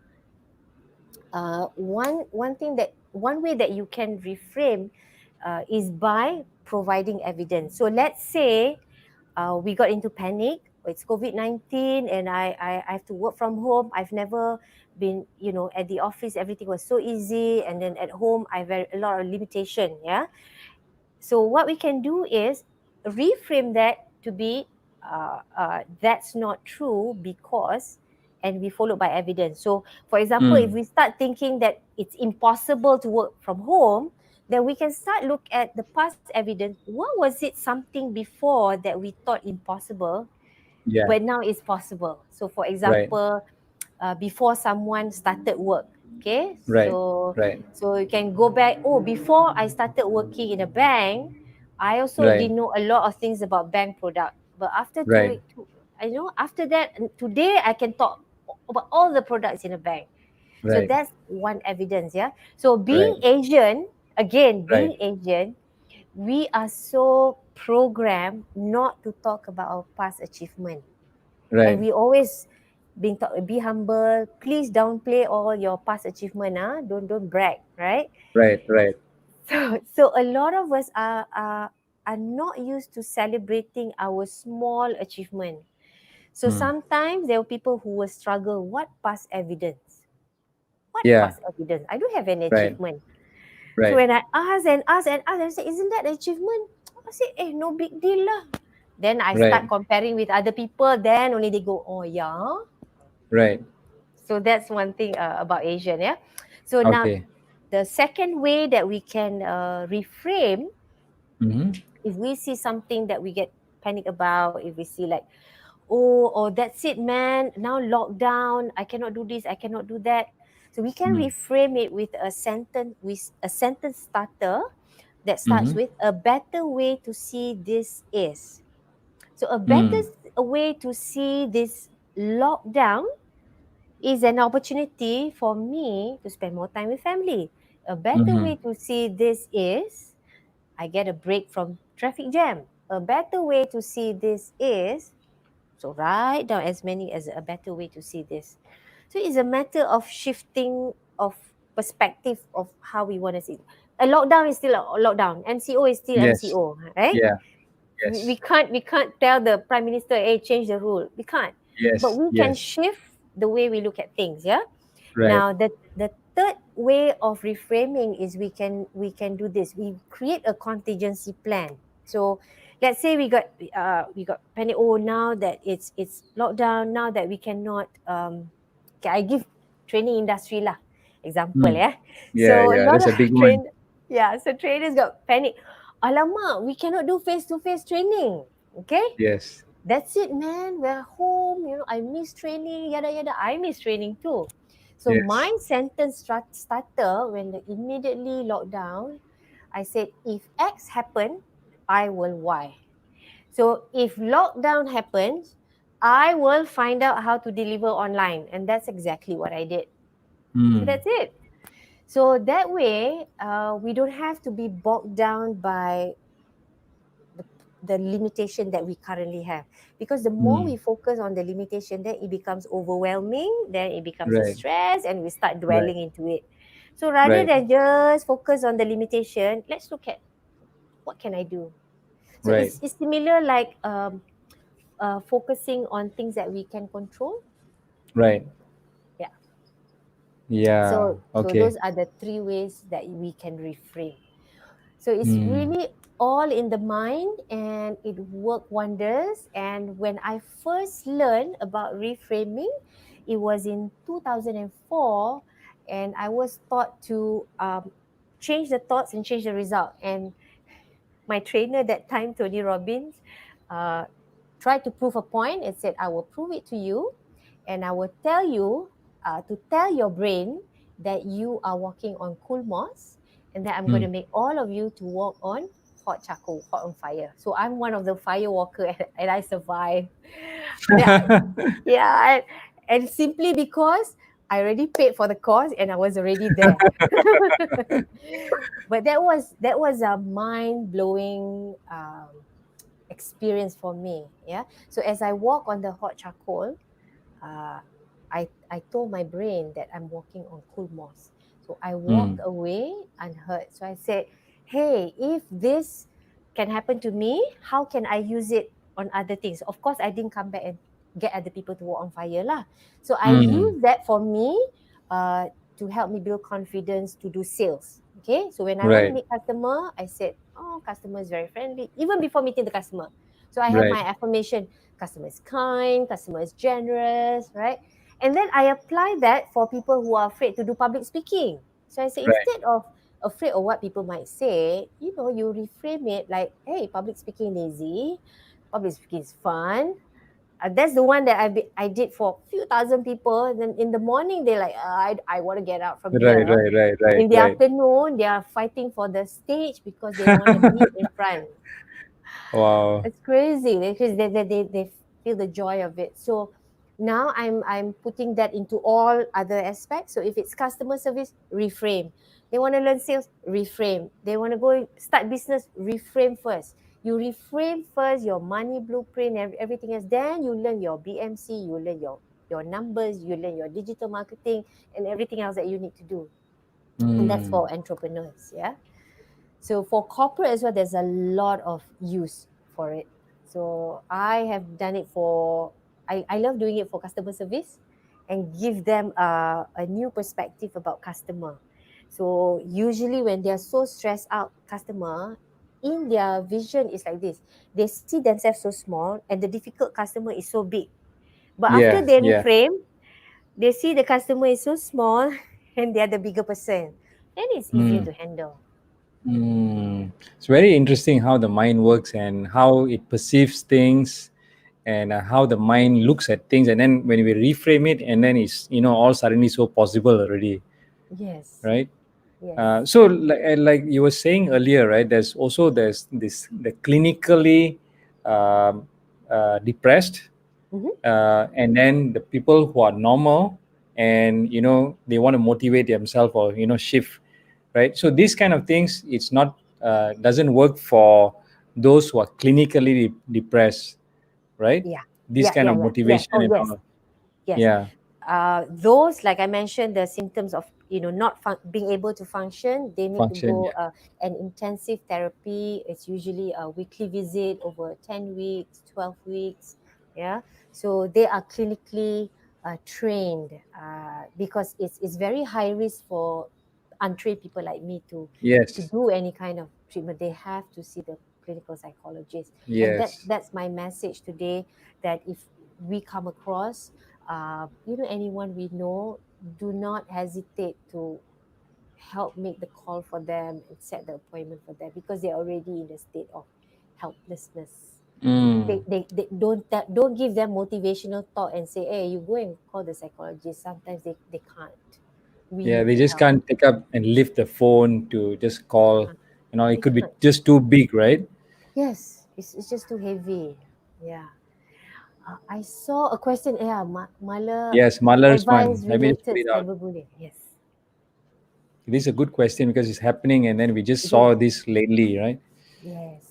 Speaker 2: one way that you can reframe is by providing evidence. So let's say we got into panic. It's COVID-19, and I have to work from home. I've never been, at the office, everything was so easy. And then at home, I have a lot of limitation. Yeah. So what we can do is reframe that to be that's not true because, and we followed by evidence. So for example, if
Speaker 1: Mm.
Speaker 2: we start thinking that it's impossible to work from home, then we can start look at the past evidence. What was it something before that we thought impossible
Speaker 1: Yeah.
Speaker 2: but now it's possible? So for
Speaker 1: Right.
Speaker 2: example, before someone started work. Okay,
Speaker 1: Right.
Speaker 2: so
Speaker 1: Right.
Speaker 2: so you can go back. Oh, before I started working in a bank, I also
Speaker 1: Right.
Speaker 2: didn't know a lot of things about bank product. But after
Speaker 1: Right.
Speaker 2: I know after that, today I can talk about all the products in a bank. So
Speaker 1: Right.
Speaker 2: that's one evidence, yeah. So being
Speaker 1: Right.
Speaker 2: Asian, again, being
Speaker 1: Right.
Speaker 2: Asian, we are so programmed not to talk about our past achievement. And
Speaker 1: Right.
Speaker 2: we always being taught, be humble, please downplay all your past achievement, don't brag, right?
Speaker 1: Right. Right.
Speaker 2: So a lot of us are not used to celebrating our small achievement. So
Speaker 1: Mm.
Speaker 2: sometimes there are people who will struggle. What past evidence? What
Speaker 1: Yeah.
Speaker 2: past evidence? I don't have any
Speaker 1: Right.
Speaker 2: achievement. So
Speaker 1: Right.
Speaker 2: when I ask and ask and ask, and say, isn't that an achievement? I say, no big deal lah. Then I start
Speaker 1: Right.
Speaker 2: comparing with other people. Then only they go, oh yeah.
Speaker 1: Right.
Speaker 2: So that's one thing about Asian, yeah. So now
Speaker 1: Okay.
Speaker 2: the second way that we can reframe,
Speaker 1: Mm-hmm.
Speaker 2: if we see something that we get panic about, if we see like, oh, that's it, man. Now lockdown, I cannot do this, I cannot do that. So we can
Speaker 1: Mm.
Speaker 2: reframe it with a sentence starter that starts
Speaker 1: Mm-hmm.
Speaker 2: with a better way to see this is. So a better
Speaker 1: Mm.
Speaker 2: way to see this lockdown is an opportunity for me to spend more time with family. A better
Speaker 1: Mm-hmm.
Speaker 2: way to see this is I get a break from traffic jam. A better way to see this is, so write down as many as a better way to see this. So it's a matter of shifting of perspective of how we want to see it. A lockdown is still a lockdown. MCO is still
Speaker 1: Yes.
Speaker 2: MCO, right?
Speaker 1: Yeah.
Speaker 2: We
Speaker 1: Yes.
Speaker 2: can't tell the prime minister, hey, change the rule. We can't. But
Speaker 1: Yes.
Speaker 2: we can
Speaker 1: Yes.
Speaker 2: shift the way we look at things, yeah.
Speaker 1: Right.
Speaker 2: Now the third way of reframing is we can do this. We create a contingency plan. So let's say we got panic. Oh, now that it's lockdown, now that we cannot okay, I give training industry lah example,
Speaker 1: Mm.
Speaker 2: yeah.
Speaker 1: Yeah.
Speaker 2: So a
Speaker 1: Yeah.
Speaker 2: lot
Speaker 1: That's
Speaker 2: of
Speaker 1: a big one.
Speaker 2: so trainers got panic. Alamak, we cannot do face to face training. Okay,
Speaker 1: Yes.
Speaker 2: that's it, man. We're home. I miss training. Yada yada. I miss training too. So my
Speaker 1: Yes.
Speaker 2: sentence starter when the immediately lockdown, I said, if X happen, I will Y. So if lockdown happens, I will find out how to deliver online, and that's exactly what I did. So
Speaker 1: Mm.
Speaker 2: that's it. So that way, we don't have to be bogged down by the, the limitation that we currently have, because the more
Speaker 1: Mm.
Speaker 2: we focus on the limitation, then it becomes overwhelming, then it becomes a
Speaker 1: Right.
Speaker 2: stress, and we start
Speaker 1: Right.
Speaker 2: dwelling into it. So rather
Speaker 1: Right.
Speaker 2: than just focus on the limitation, let's look at what can I do. So
Speaker 1: Right.
Speaker 2: it's similar like focusing on things that we can control.
Speaker 1: Right.
Speaker 2: Yeah.
Speaker 1: Yeah.
Speaker 2: So
Speaker 1: Okay.
Speaker 2: those are the three ways that we can reframe. So it's
Speaker 1: Mm.
Speaker 2: really all in the mind, and it worked wonders. And when I first learned about reframing, it was in 2004, and I was taught to change the thoughts and change the result. And my trainer that time, Tony Robbins, uh, tried to prove a point and said, I will prove it to you, and I will tell you to tell your brain that you are walking on cool moss, and that I'm going to
Speaker 1: Mm.
Speaker 2: make all of you to walk on hot charcoal, hot on fire. So I'm one of the fire walker, and I survived. Then yeah, and simply because I already paid for the course and I was already there. But that was a mind blowing experience for me. Yeah. So as I walk on the hot charcoal, uh, I told my brain that I'm walking on cool moss. So I walked
Speaker 1: Mm.
Speaker 2: away unhurt. So I said, hey, if this can happen to me, how can I use it on other things? Of course, I didn't come back and get other people to walk on fire lah. So I
Speaker 1: Mm.
Speaker 2: use that for me uh, to help me build confidence to do sales. Okay, so when I want to
Speaker 1: Right.
Speaker 2: meet customer, I said, oh, customer is very friendly, even before meeting the customer. So I have
Speaker 1: Right.
Speaker 2: my affirmation, customer is kind, customer is generous, right? And then I apply that for people who are afraid to do public speaking. So I say,
Speaker 1: Right.
Speaker 2: instead of afraid of what people might say, you reframe it like, hey, public speaking is easy, public speaking is fun. That's the one that I did for a few thousand people. And then in the morning, they're like, I want to get out from
Speaker 1: Right,
Speaker 2: here.
Speaker 1: right, right, right,
Speaker 2: In the
Speaker 1: right.
Speaker 2: afternoon, they are fighting for the stage because they want to be in front.
Speaker 1: Wow.
Speaker 2: It's crazy because they feel the joy of it. So now I'm putting that into all other aspects. So if it's customer service, reframe. They want to learn sales, reframe. They want to go start business, reframe first. You reframe first your money blueprint, everything else. Then you learn your BMC, you learn your numbers, you learn your digital marketing and everything else that you need to do. And that's
Speaker 1: Mm.
Speaker 2: for entrepreneurs, yeah. So for corporate as well, there's a lot of use for it. So I have done it for, I love doing it for customer service and give them a new perspective about customer. So usually when they're so stressed out, customer, in their vision is like this. They see themselves so small and the difficult customer is so big. But after
Speaker 1: Yeah,
Speaker 2: they
Speaker 1: yeah.
Speaker 2: reframe, they see the customer is so small and they're the bigger person. Then it's easier
Speaker 1: Mm.
Speaker 2: to handle.
Speaker 1: Mm. It's very interesting how the mind works and how it perceives things, and how the mind looks at things, and then when we reframe it, and then it's, all suddenly so possible already,
Speaker 2: Yes.
Speaker 1: right?
Speaker 2: Yes.
Speaker 1: So like you were saying earlier, right, there's this, the clinically um, depressed,
Speaker 2: Mm-hmm.
Speaker 1: and then the people who are normal, and they want to motivate themselves, or shift, right? So these kind of things, it's not, doesn't work for those who are clinically depressed, right?
Speaker 2: Yeah.
Speaker 1: This kind of
Speaker 2: Yeah.
Speaker 1: motivation
Speaker 2: Oh,
Speaker 1: and
Speaker 2: yes.
Speaker 1: all.
Speaker 2: Yes.
Speaker 1: Yeah.
Speaker 2: Those, like I mentioned, the symptoms of not being able to function, they need to
Speaker 1: Function.
Speaker 2: go
Speaker 1: Yeah.
Speaker 2: an intensive therapy. It's usually a weekly visit over 10 weeks, 12 weeks. Yeah. So they are clinically trained because it's very high risk for untrained people like me to
Speaker 1: Yes.
Speaker 2: do any kind of treatment. They have to see the clinical psychologist, and
Speaker 1: Yes.
Speaker 2: that's my message today. That if we come across anyone we know, do not hesitate to help make the call for them and set the appointment for them because they're already in a state of helplessness.
Speaker 1: Mm.
Speaker 2: They don't give them motivational thought and say, hey, you go and call the psychologist. Sometimes they can't. We
Speaker 1: Yeah,
Speaker 2: need
Speaker 1: they
Speaker 2: to
Speaker 1: just
Speaker 2: help.
Speaker 1: can't pick up and lift the phone to just call.
Speaker 2: Uh,
Speaker 1: It
Speaker 2: they
Speaker 1: could be
Speaker 2: can't.
Speaker 1: just too big, right?
Speaker 2: Yes, it's just too heavy. Yeah. I saw a question. Yeah, Mala,
Speaker 1: Yes, Mahler's
Speaker 2: advice
Speaker 1: one. Let me just put
Speaker 2: related
Speaker 1: it out.
Speaker 2: cyberbullying. Yes,
Speaker 1: This is a good question because it's happening, and then we just
Speaker 2: it is.
Speaker 1: saw this lately, right?
Speaker 2: Yes.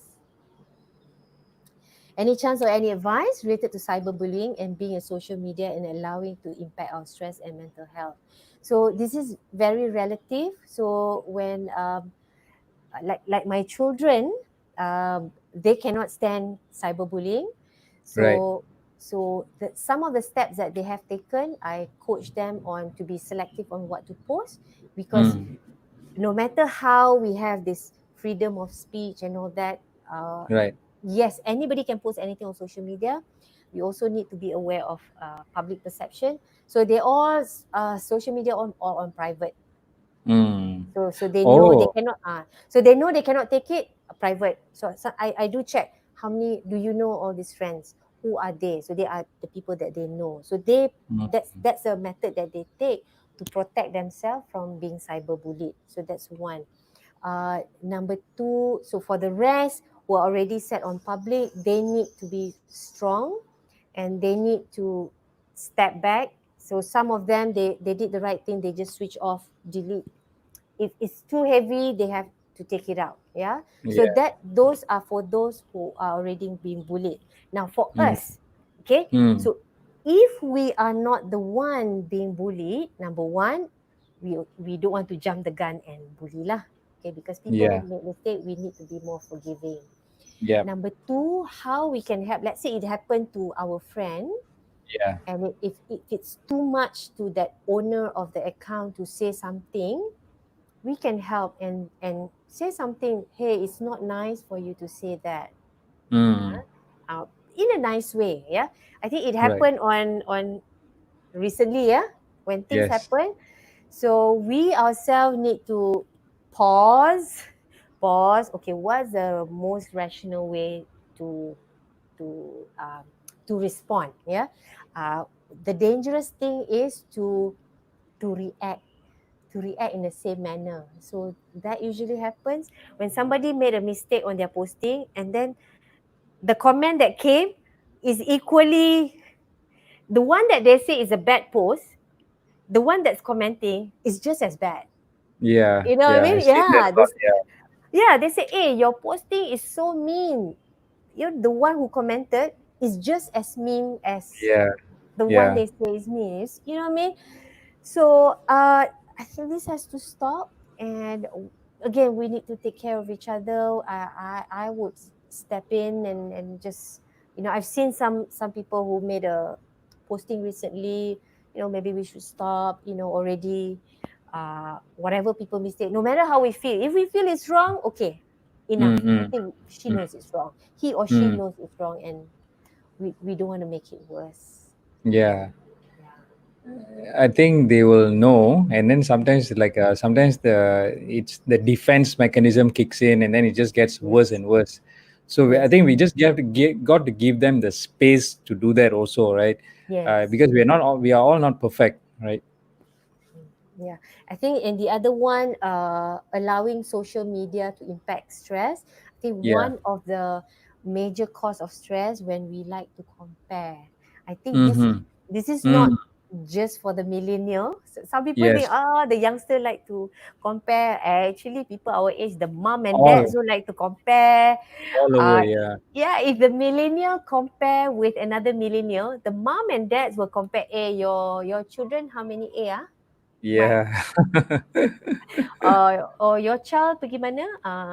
Speaker 2: Any chance or any advice related to cyberbullying and being in social media and allowing to impact our stress and mental health? So this is very relative. So when like my children, they cannot stand cyberbullying.
Speaker 1: Right.
Speaker 2: So some of the steps that they have taken, I coach them on to be selective on what to post because
Speaker 1: Mm.
Speaker 2: no matter how we have this freedom of speech and all that, uh,
Speaker 1: Right.
Speaker 2: yes, anybody can post anything on social media. We also need to be aware of public perception. So they all social media all on private.
Speaker 1: Mm.
Speaker 2: So they know they
Speaker 1: Oh.
Speaker 2: cannot so they know they cannot take it private. So I do check how many do you know all these friends, who are they, so they are the people that they know, so they
Speaker 1: Mm.
Speaker 2: that's a method that they take to protect themselves from being cyberbullied. So that's one. Number two, so for the rest who are already set on public, they need to be strong and they need to step back. So some of them, they did the right thing, they just switch off, delete. If it's too heavy, they have to take it out. Yeah. So
Speaker 1: Yeah.
Speaker 2: that those are for those who are already being bullied. Now for
Speaker 1: Mm.
Speaker 2: us, okay,
Speaker 1: Mm.
Speaker 2: so if we are not the one being bullied, number one, we don't want to jump the gun and bully lah. Okay, because people
Speaker 1: Yeah.
Speaker 2: make mistake, we need to be more forgiving.
Speaker 1: Yeah.
Speaker 2: Number two, how we can help. Let's say it happened to our friend,
Speaker 1: Yeah.
Speaker 2: and if it's too much to that owner of the account to say something, we can help and say something. Hey, it's not nice for you to say that.
Speaker 1: Mm.
Speaker 2: uh, in a nice way. Yeah, I think it
Speaker 1: Right.
Speaker 2: happened on recently. Yeah, when things
Speaker 1: Yes.
Speaker 2: happen, so we ourselves need to pause. Pause. Okay, what's the most rational way to to respond. Yeah, the dangerous thing is to react in the same manner. So that usually happens when somebody made a mistake on their posting, and then the comment that came is equally the one that they say is a bad post. The one that's commenting is just as bad.
Speaker 1: Yeah,
Speaker 2: You know what I
Speaker 1: yeah, I've
Speaker 2: mean?
Speaker 1: seen that
Speaker 2: Yeah,
Speaker 1: a lot.
Speaker 2: this. Yeah, they say, "Hey, your posting is so mean." You're the one who commented is just as mean as
Speaker 1: Yeah,
Speaker 2: the one
Speaker 1: yeah,
Speaker 2: they say is mean. You know what I mean? So I think this has to stop. And again, we need to take care of each other. I would step in and just, I've seen some people who made a posting recently. Maybe we should stop. Already, whatever people mistake, no matter how we feel. If we feel it's wrong, okay, enough. I
Speaker 1: mm,
Speaker 2: think she
Speaker 1: mm,
Speaker 2: knows it's wrong. He or she
Speaker 1: mm,
Speaker 2: knows it's wrong, and we don't want to make it worse.
Speaker 1: yeah.
Speaker 2: Yeah.
Speaker 1: I think they will know, and then sometimes, like sometimes the defense mechanism kicks in, and then it just gets worse
Speaker 2: Yes.
Speaker 1: and worse. So I
Speaker 2: Yes.
Speaker 1: think we just got to give them the space to do that also, right?
Speaker 2: Yes.
Speaker 1: Because we are all not perfect, right?
Speaker 2: Yeah. I think in the other one, allowing social media to impact stress. I think
Speaker 1: Yeah.
Speaker 2: one of the major cause of stress when we like to compare. I think
Speaker 1: Mm-hmm.
Speaker 2: this is not
Speaker 1: Mm.
Speaker 2: just for the millennial. Some people think,
Speaker 1: Yes.
Speaker 2: the youngster like to compare. Actually, people our age, the mom and dads
Speaker 1: All
Speaker 2: who like to compare.
Speaker 1: all over.
Speaker 2: Uh,
Speaker 1: Yeah.
Speaker 2: yeah, if the millennial compare with another millennial, the mom and dads will compare. Hey, your children, how many A? My
Speaker 1: Yeah.
Speaker 2: or your child pergi mana,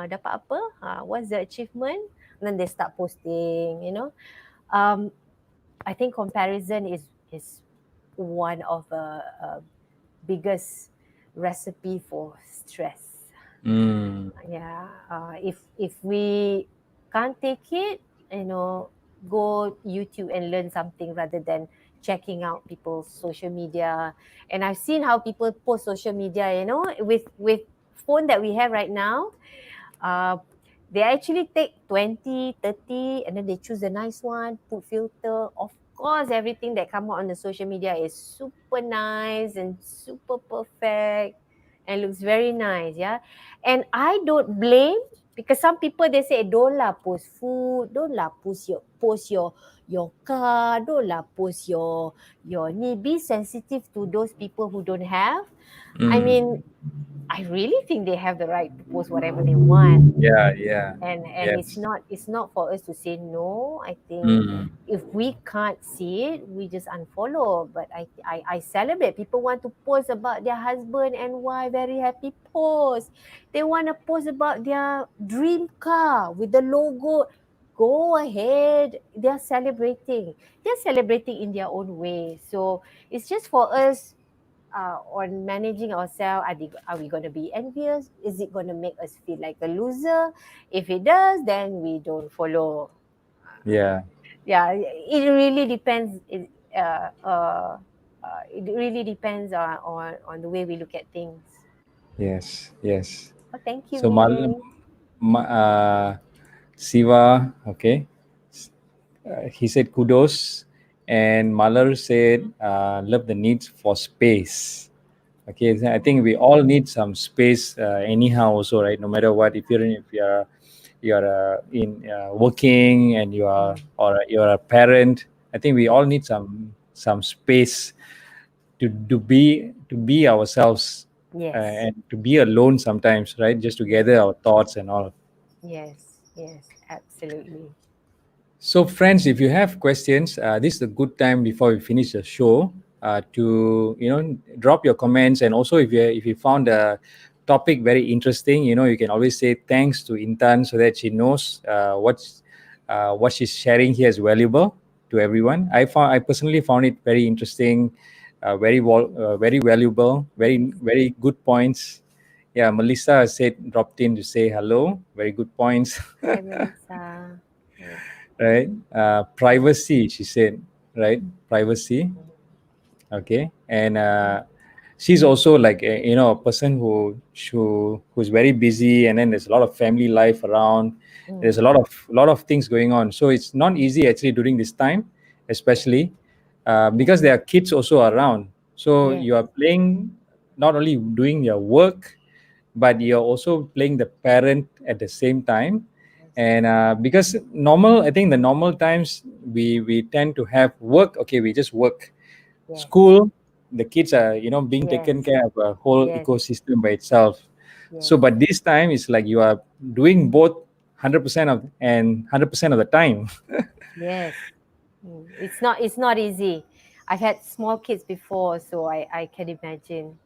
Speaker 2: dapat apa, what's the achievement, and then they start posting. um I think comparison is one of the biggest recipe for stress.
Speaker 1: Mm.
Speaker 2: Yeah, if we can't take it, go YouTube and learn something rather than checking out people's social media. And I've seen how people post social media, with phone that we have right now. uh, they actually take 20, 30, and then they choose a nice one, put filter. Of course, everything that come out on the social media is super nice and super perfect and looks very nice, yeah. And I don't blame, because some people they say, don't lah post food, don't lah post your car, don't lah post your ni. Be sensitive to those people who don't have. I
Speaker 1: Mm.
Speaker 2: mean, I really think they have the right to post whatever they want.
Speaker 1: Yeah. Yeah.
Speaker 2: And it's
Speaker 1: Yes.
Speaker 2: not for us to say no. I think
Speaker 1: Mm.
Speaker 2: if we can't see it, we just unfollow. But I celebrate people want to post about their husband and wife, very happy post. They want to post about their dream car with the logo. Go ahead, they're celebrating in their own way. So it's just for us, on managing ourselves. Are we going to be envious? Is it going to make us feel like a loser? If it does, then we don't follow.
Speaker 1: Yeah.
Speaker 2: Yeah, it really depends. It really depends on the way we look at things.
Speaker 1: Yes. Yes.
Speaker 2: Oh, thank you,
Speaker 1: So
Speaker 2: Meaning.
Speaker 1: Ma- uh, Siva, okay. He said kudos, and Malar said love the needs for space. Okay, so I think we all need some space anyhow, also, right? No matter what, if you're in working and you are
Speaker 2: Mm.
Speaker 1: or you're a parent, I think we all need some space to be ourselves
Speaker 2: Yes,
Speaker 1: and to be alone sometimes, right? Just to
Speaker 2: yes,
Speaker 1: gather our thoughts and all.
Speaker 2: yes, yes, absolutely.
Speaker 1: So, friends, if you have questions, this is a good time before we finish the show to drop your comments, and also if you found the topic very interesting, you can always say thanks to Intan so that she knows what she's sharing here is valuable to everyone. I personally found it very interesting, very valuable, very very good points. Yeah, Melissa said dropped in to say hello. Very good points.
Speaker 2: Hi, Melissa. Yes.
Speaker 1: Right?
Speaker 2: Mm,
Speaker 1: Privacy, she said, right? Privacy.
Speaker 2: mm,
Speaker 1: Okay. And
Speaker 2: mm,
Speaker 1: she's also like a person who's very busy, and then there's a lot of family life around. There's
Speaker 2: mm.
Speaker 1: a lot of things going on, so it's not easy actually during this time. especially because there are kids also around. So
Speaker 2: Yes.
Speaker 1: you are playing, not only doing your work, but you're also playing the parent at the same time.
Speaker 2: Yes.
Speaker 1: And because normal, I think the normal times we tend to have work. Okay, we just work,
Speaker 2: Yes.
Speaker 1: school, the kids are being taken
Speaker 2: Yes.
Speaker 1: care of a whole
Speaker 2: Yes.
Speaker 1: ecosystem by itself. So
Speaker 2: Yes.
Speaker 1: but this time it's like you are doing both 100% of and 100% of the time.
Speaker 2: Yes. It's not easy. I've had small kids before, so I can imagine.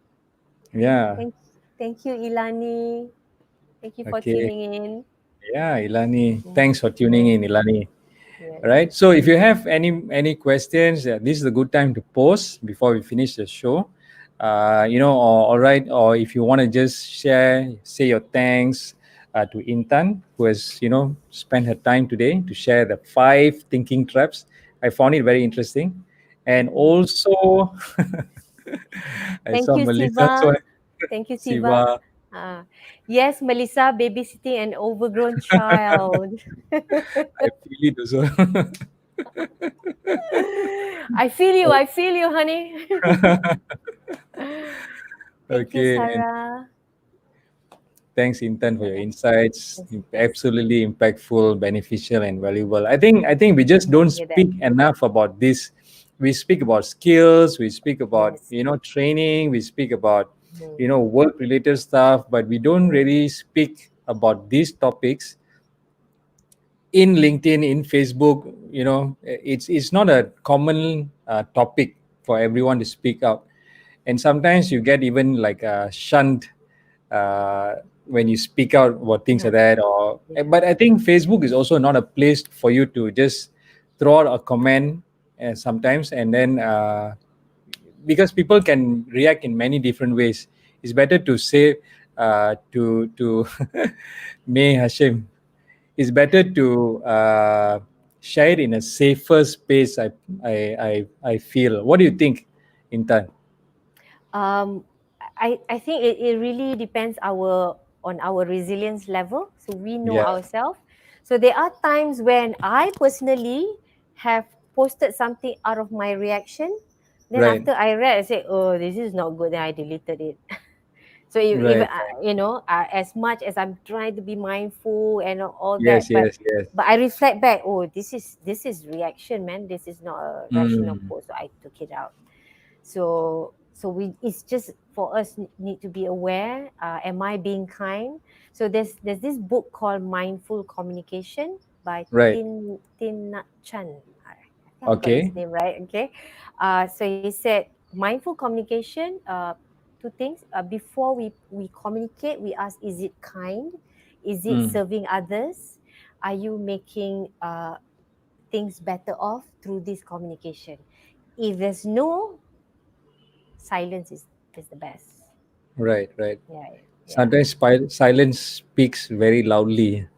Speaker 1: Yeah.
Speaker 2: Thank thank you, Ilani. Thank you for
Speaker 1: Okay.
Speaker 2: tuning in.
Speaker 1: Yeah, Ilani,
Speaker 2: Mm,
Speaker 1: thanks for tuning
Speaker 2: yes.
Speaker 1: in, Ilani.
Speaker 2: Yes.
Speaker 1: All right. So if you have any questions, this is a good time to post before we finish the show. Or all right, or if you want to just say your thanks to Intan, who has spent her time today to share the 5 thinking traps. I found it very interesting, and
Speaker 2: Mm.
Speaker 1: also I
Speaker 2: Thank
Speaker 1: saw
Speaker 2: you,
Speaker 1: Melissa. So
Speaker 2: Siva. Thank you, Siva.
Speaker 1: Siva,
Speaker 2: Uh, yes, Melissa, babysitting an overgrown child.
Speaker 1: I feel it also.
Speaker 2: I feel you. I feel you, honey. Thank you,
Speaker 1: Okay, and
Speaker 2: Sarah.
Speaker 1: thanks, Intan, for
Speaker 2: What
Speaker 1: your
Speaker 2: else?
Speaker 1: insights.
Speaker 2: Yes.
Speaker 1: Absolutely impactful, beneficial, and valuable. I think we just don't
Speaker 2: Hear that?
Speaker 1: speak enough about this. We speak about skills, we speak about
Speaker 2: Yes.
Speaker 1: training, we speak about
Speaker 2: Mm,
Speaker 1: work related stuff, but we don't
Speaker 2: mm,
Speaker 1: really speak about these topics in LinkedIn, in Facebook. It's not a common topic for everyone to speak out, and sometimes you get even like shunned uh, when you speak out about things like
Speaker 2: uh-huh.
Speaker 1: that. Or
Speaker 2: Yeah.
Speaker 1: but I think Facebook is also not a place for you to just throw out a comment sometimes, and then because people can react in many different ways. It's better to say to May Hashim, it's better to share it in a safer space. I feel. What do you think, Intan?
Speaker 2: Um, I think it really depends on our resilience level. So we know
Speaker 1: Yeah,
Speaker 2: ourselves. So there are times when I personally have posted something out of my reaction. Then
Speaker 1: right,
Speaker 2: after I read, I say, "Oh, this is not good." Then I deleted it. So even
Speaker 1: right.
Speaker 2: as much as I'm trying to be mindful and all that,
Speaker 1: Yes,
Speaker 2: but
Speaker 1: yes, yes.
Speaker 2: I reflect back. Oh, this is reaction, man. This is not a rational
Speaker 1: Mm,
Speaker 2: post. So I took it out. So we it's just for us need to be aware. Am I being kind? So there's this book called Mindful Communication by
Speaker 1: right.
Speaker 2: Tin Nhat Chan. I think I got his
Speaker 1: Okay.
Speaker 2: name right. Okay. So he said mindful communication. Two things. Before we communicate, we ask: Is it kind? Is it
Speaker 1: Mm,
Speaker 2: serving others? Are you making things better off through this communication? If there's no, silence is the best.
Speaker 1: right, right.
Speaker 2: Yeah, yeah.
Speaker 1: Sometimes silence speaks very loudly.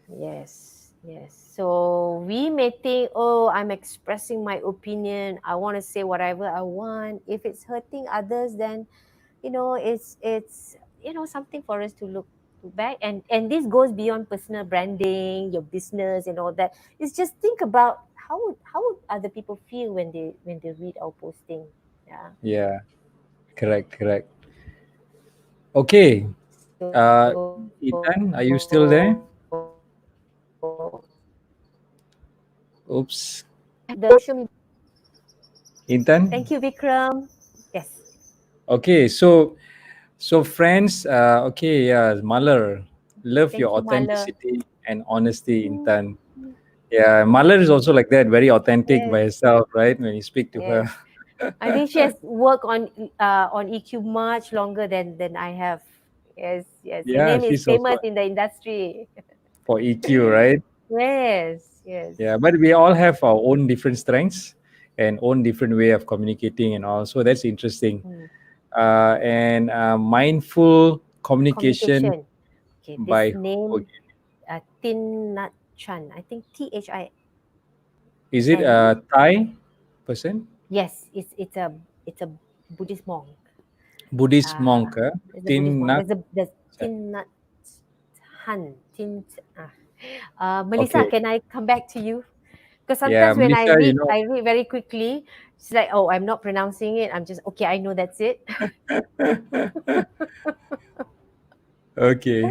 Speaker 2: Yes, yes. So we may think, oh, I'm expressing my opinion. I want to say whatever I want. If it's hurting others, then it's something for us to look back. And this goes beyond personal branding, your business, and all that. It's just think about how would other people feel when they read our posting. Yeah.
Speaker 1: Yeah, correct, correct. Okay. Uh, Ethan, are you still
Speaker 2: So
Speaker 1: there?
Speaker 2: yeah,
Speaker 1: Oops.
Speaker 2: the social media.
Speaker 1: Ethan?
Speaker 2: Thank you, Vikram. Yes.
Speaker 1: Okay, so friends, okay, yeah, Malar, love your
Speaker 2: Thank you, Mala.
Speaker 1: authenticity and honesty,
Speaker 2: Mm,
Speaker 1: Intan.
Speaker 2: mm,
Speaker 1: Yeah, Malar is also like that, very authentic by
Speaker 2: yes,
Speaker 1: herself, right? When you speak to her.
Speaker 2: yes. I think she has worked on EQ much longer than I have. Yes, yes. Her
Speaker 1: Yeah,
Speaker 2: name is
Speaker 1: she's also
Speaker 2: famous in the industry.
Speaker 1: for EQ, right?
Speaker 2: Yes, yes.
Speaker 1: Yeah, but we all have our own different strengths and own different way of communicating and all. So that's interesting.
Speaker 2: Mm.
Speaker 1: And mindful communication
Speaker 2: Communication. Okay, this
Speaker 1: by who
Speaker 2: name,
Speaker 1: again?
Speaker 2: Tin Nhat Chan. I think Thian.
Speaker 1: Is it a Thai person?
Speaker 2: Yes, it's a Buddhist monk.
Speaker 1: Buddhist
Speaker 2: Uh,
Speaker 1: monk,
Speaker 2: there's a Buddhist
Speaker 1: Tin
Speaker 2: monk.
Speaker 1: Nhat.
Speaker 2: There's Tin Nhat Han. Tin. Melissa,
Speaker 1: Okay.
Speaker 2: can I come back to you? Because
Speaker 1: Yeah,
Speaker 2: sometimes when
Speaker 1: Malaysia,
Speaker 2: I read very quickly. It's like, oh, I'm not pronouncing it. I'm just okay. I know that's it.
Speaker 1: okay.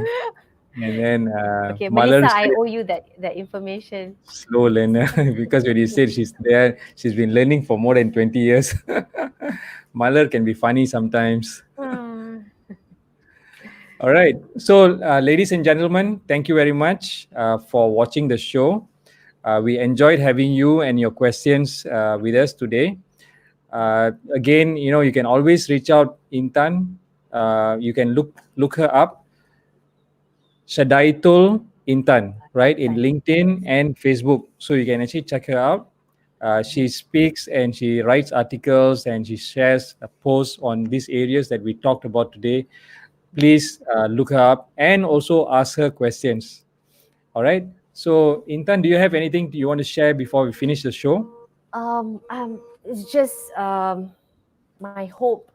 Speaker 1: And then
Speaker 2: Okay, Melissa,
Speaker 1: Malar
Speaker 2: I
Speaker 1: said
Speaker 2: owe you that information.
Speaker 1: slow learner because when you said she's there, she's been learning for more than 20 years. Malar can be funny sometimes.
Speaker 2: Ah,
Speaker 1: All right. So, ladies and gentlemen, thank you very much for watching the show. We enjoyed having you and your questions with us today. Again, you can always reach out Intan. You can look her up, Shadaitul Intan, right, in
Speaker 2: Intan.
Speaker 1: LinkedIn
Speaker 2: Yes.
Speaker 1: and Facebook. So you can actually check her out. She speaks and she writes articles and she shares posts on these areas that we talked about today. Please look her up and also ask her questions. All right. So, Intan, do you have anything you want to share before we finish the show?
Speaker 2: It's just my hope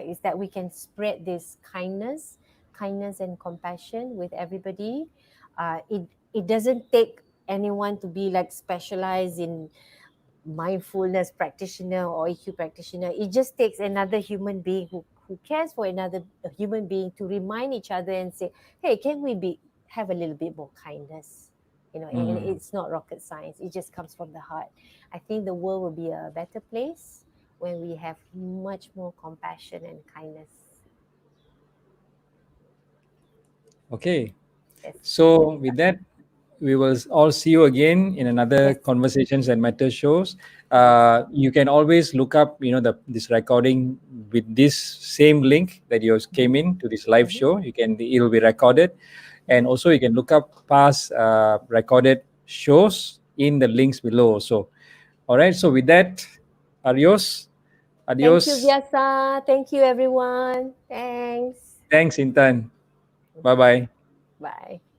Speaker 2: is that we can spread this kindness and compassion with everybody. It doesn't take anyone to be like specialized in mindfulness practitioner or EQ practitioner. It just takes another human being who cares for another human being to remind each other and say, hey, can we have a little bit more kindness? And
Speaker 1: Mm.
Speaker 2: it's not rocket science. It just comes from the heart. I think the world will be a better place when we have much more compassion and kindness.
Speaker 1: Okay.
Speaker 2: Yes.
Speaker 1: So, with that, we will all see you again in another
Speaker 2: Yes.
Speaker 1: Conversations that Matter shows.
Speaker 2: Yes.
Speaker 1: You can always look up, this recording with this same link that you came
Speaker 2: Mm-hmm.
Speaker 1: in to this live
Speaker 2: Mm-hmm.
Speaker 1: show. It will be recorded, and
Speaker 2: Mm-hmm.
Speaker 1: also you can look up past recorded shows in the links below. Also, all right. So with that, adios,
Speaker 2: Thank you,
Speaker 1: adios.
Speaker 2: Vyasa. Thank you, everyone. Thanks.
Speaker 1: Thanks, Intan. Bye
Speaker 2: Okay.
Speaker 1: bye.
Speaker 2: Bye.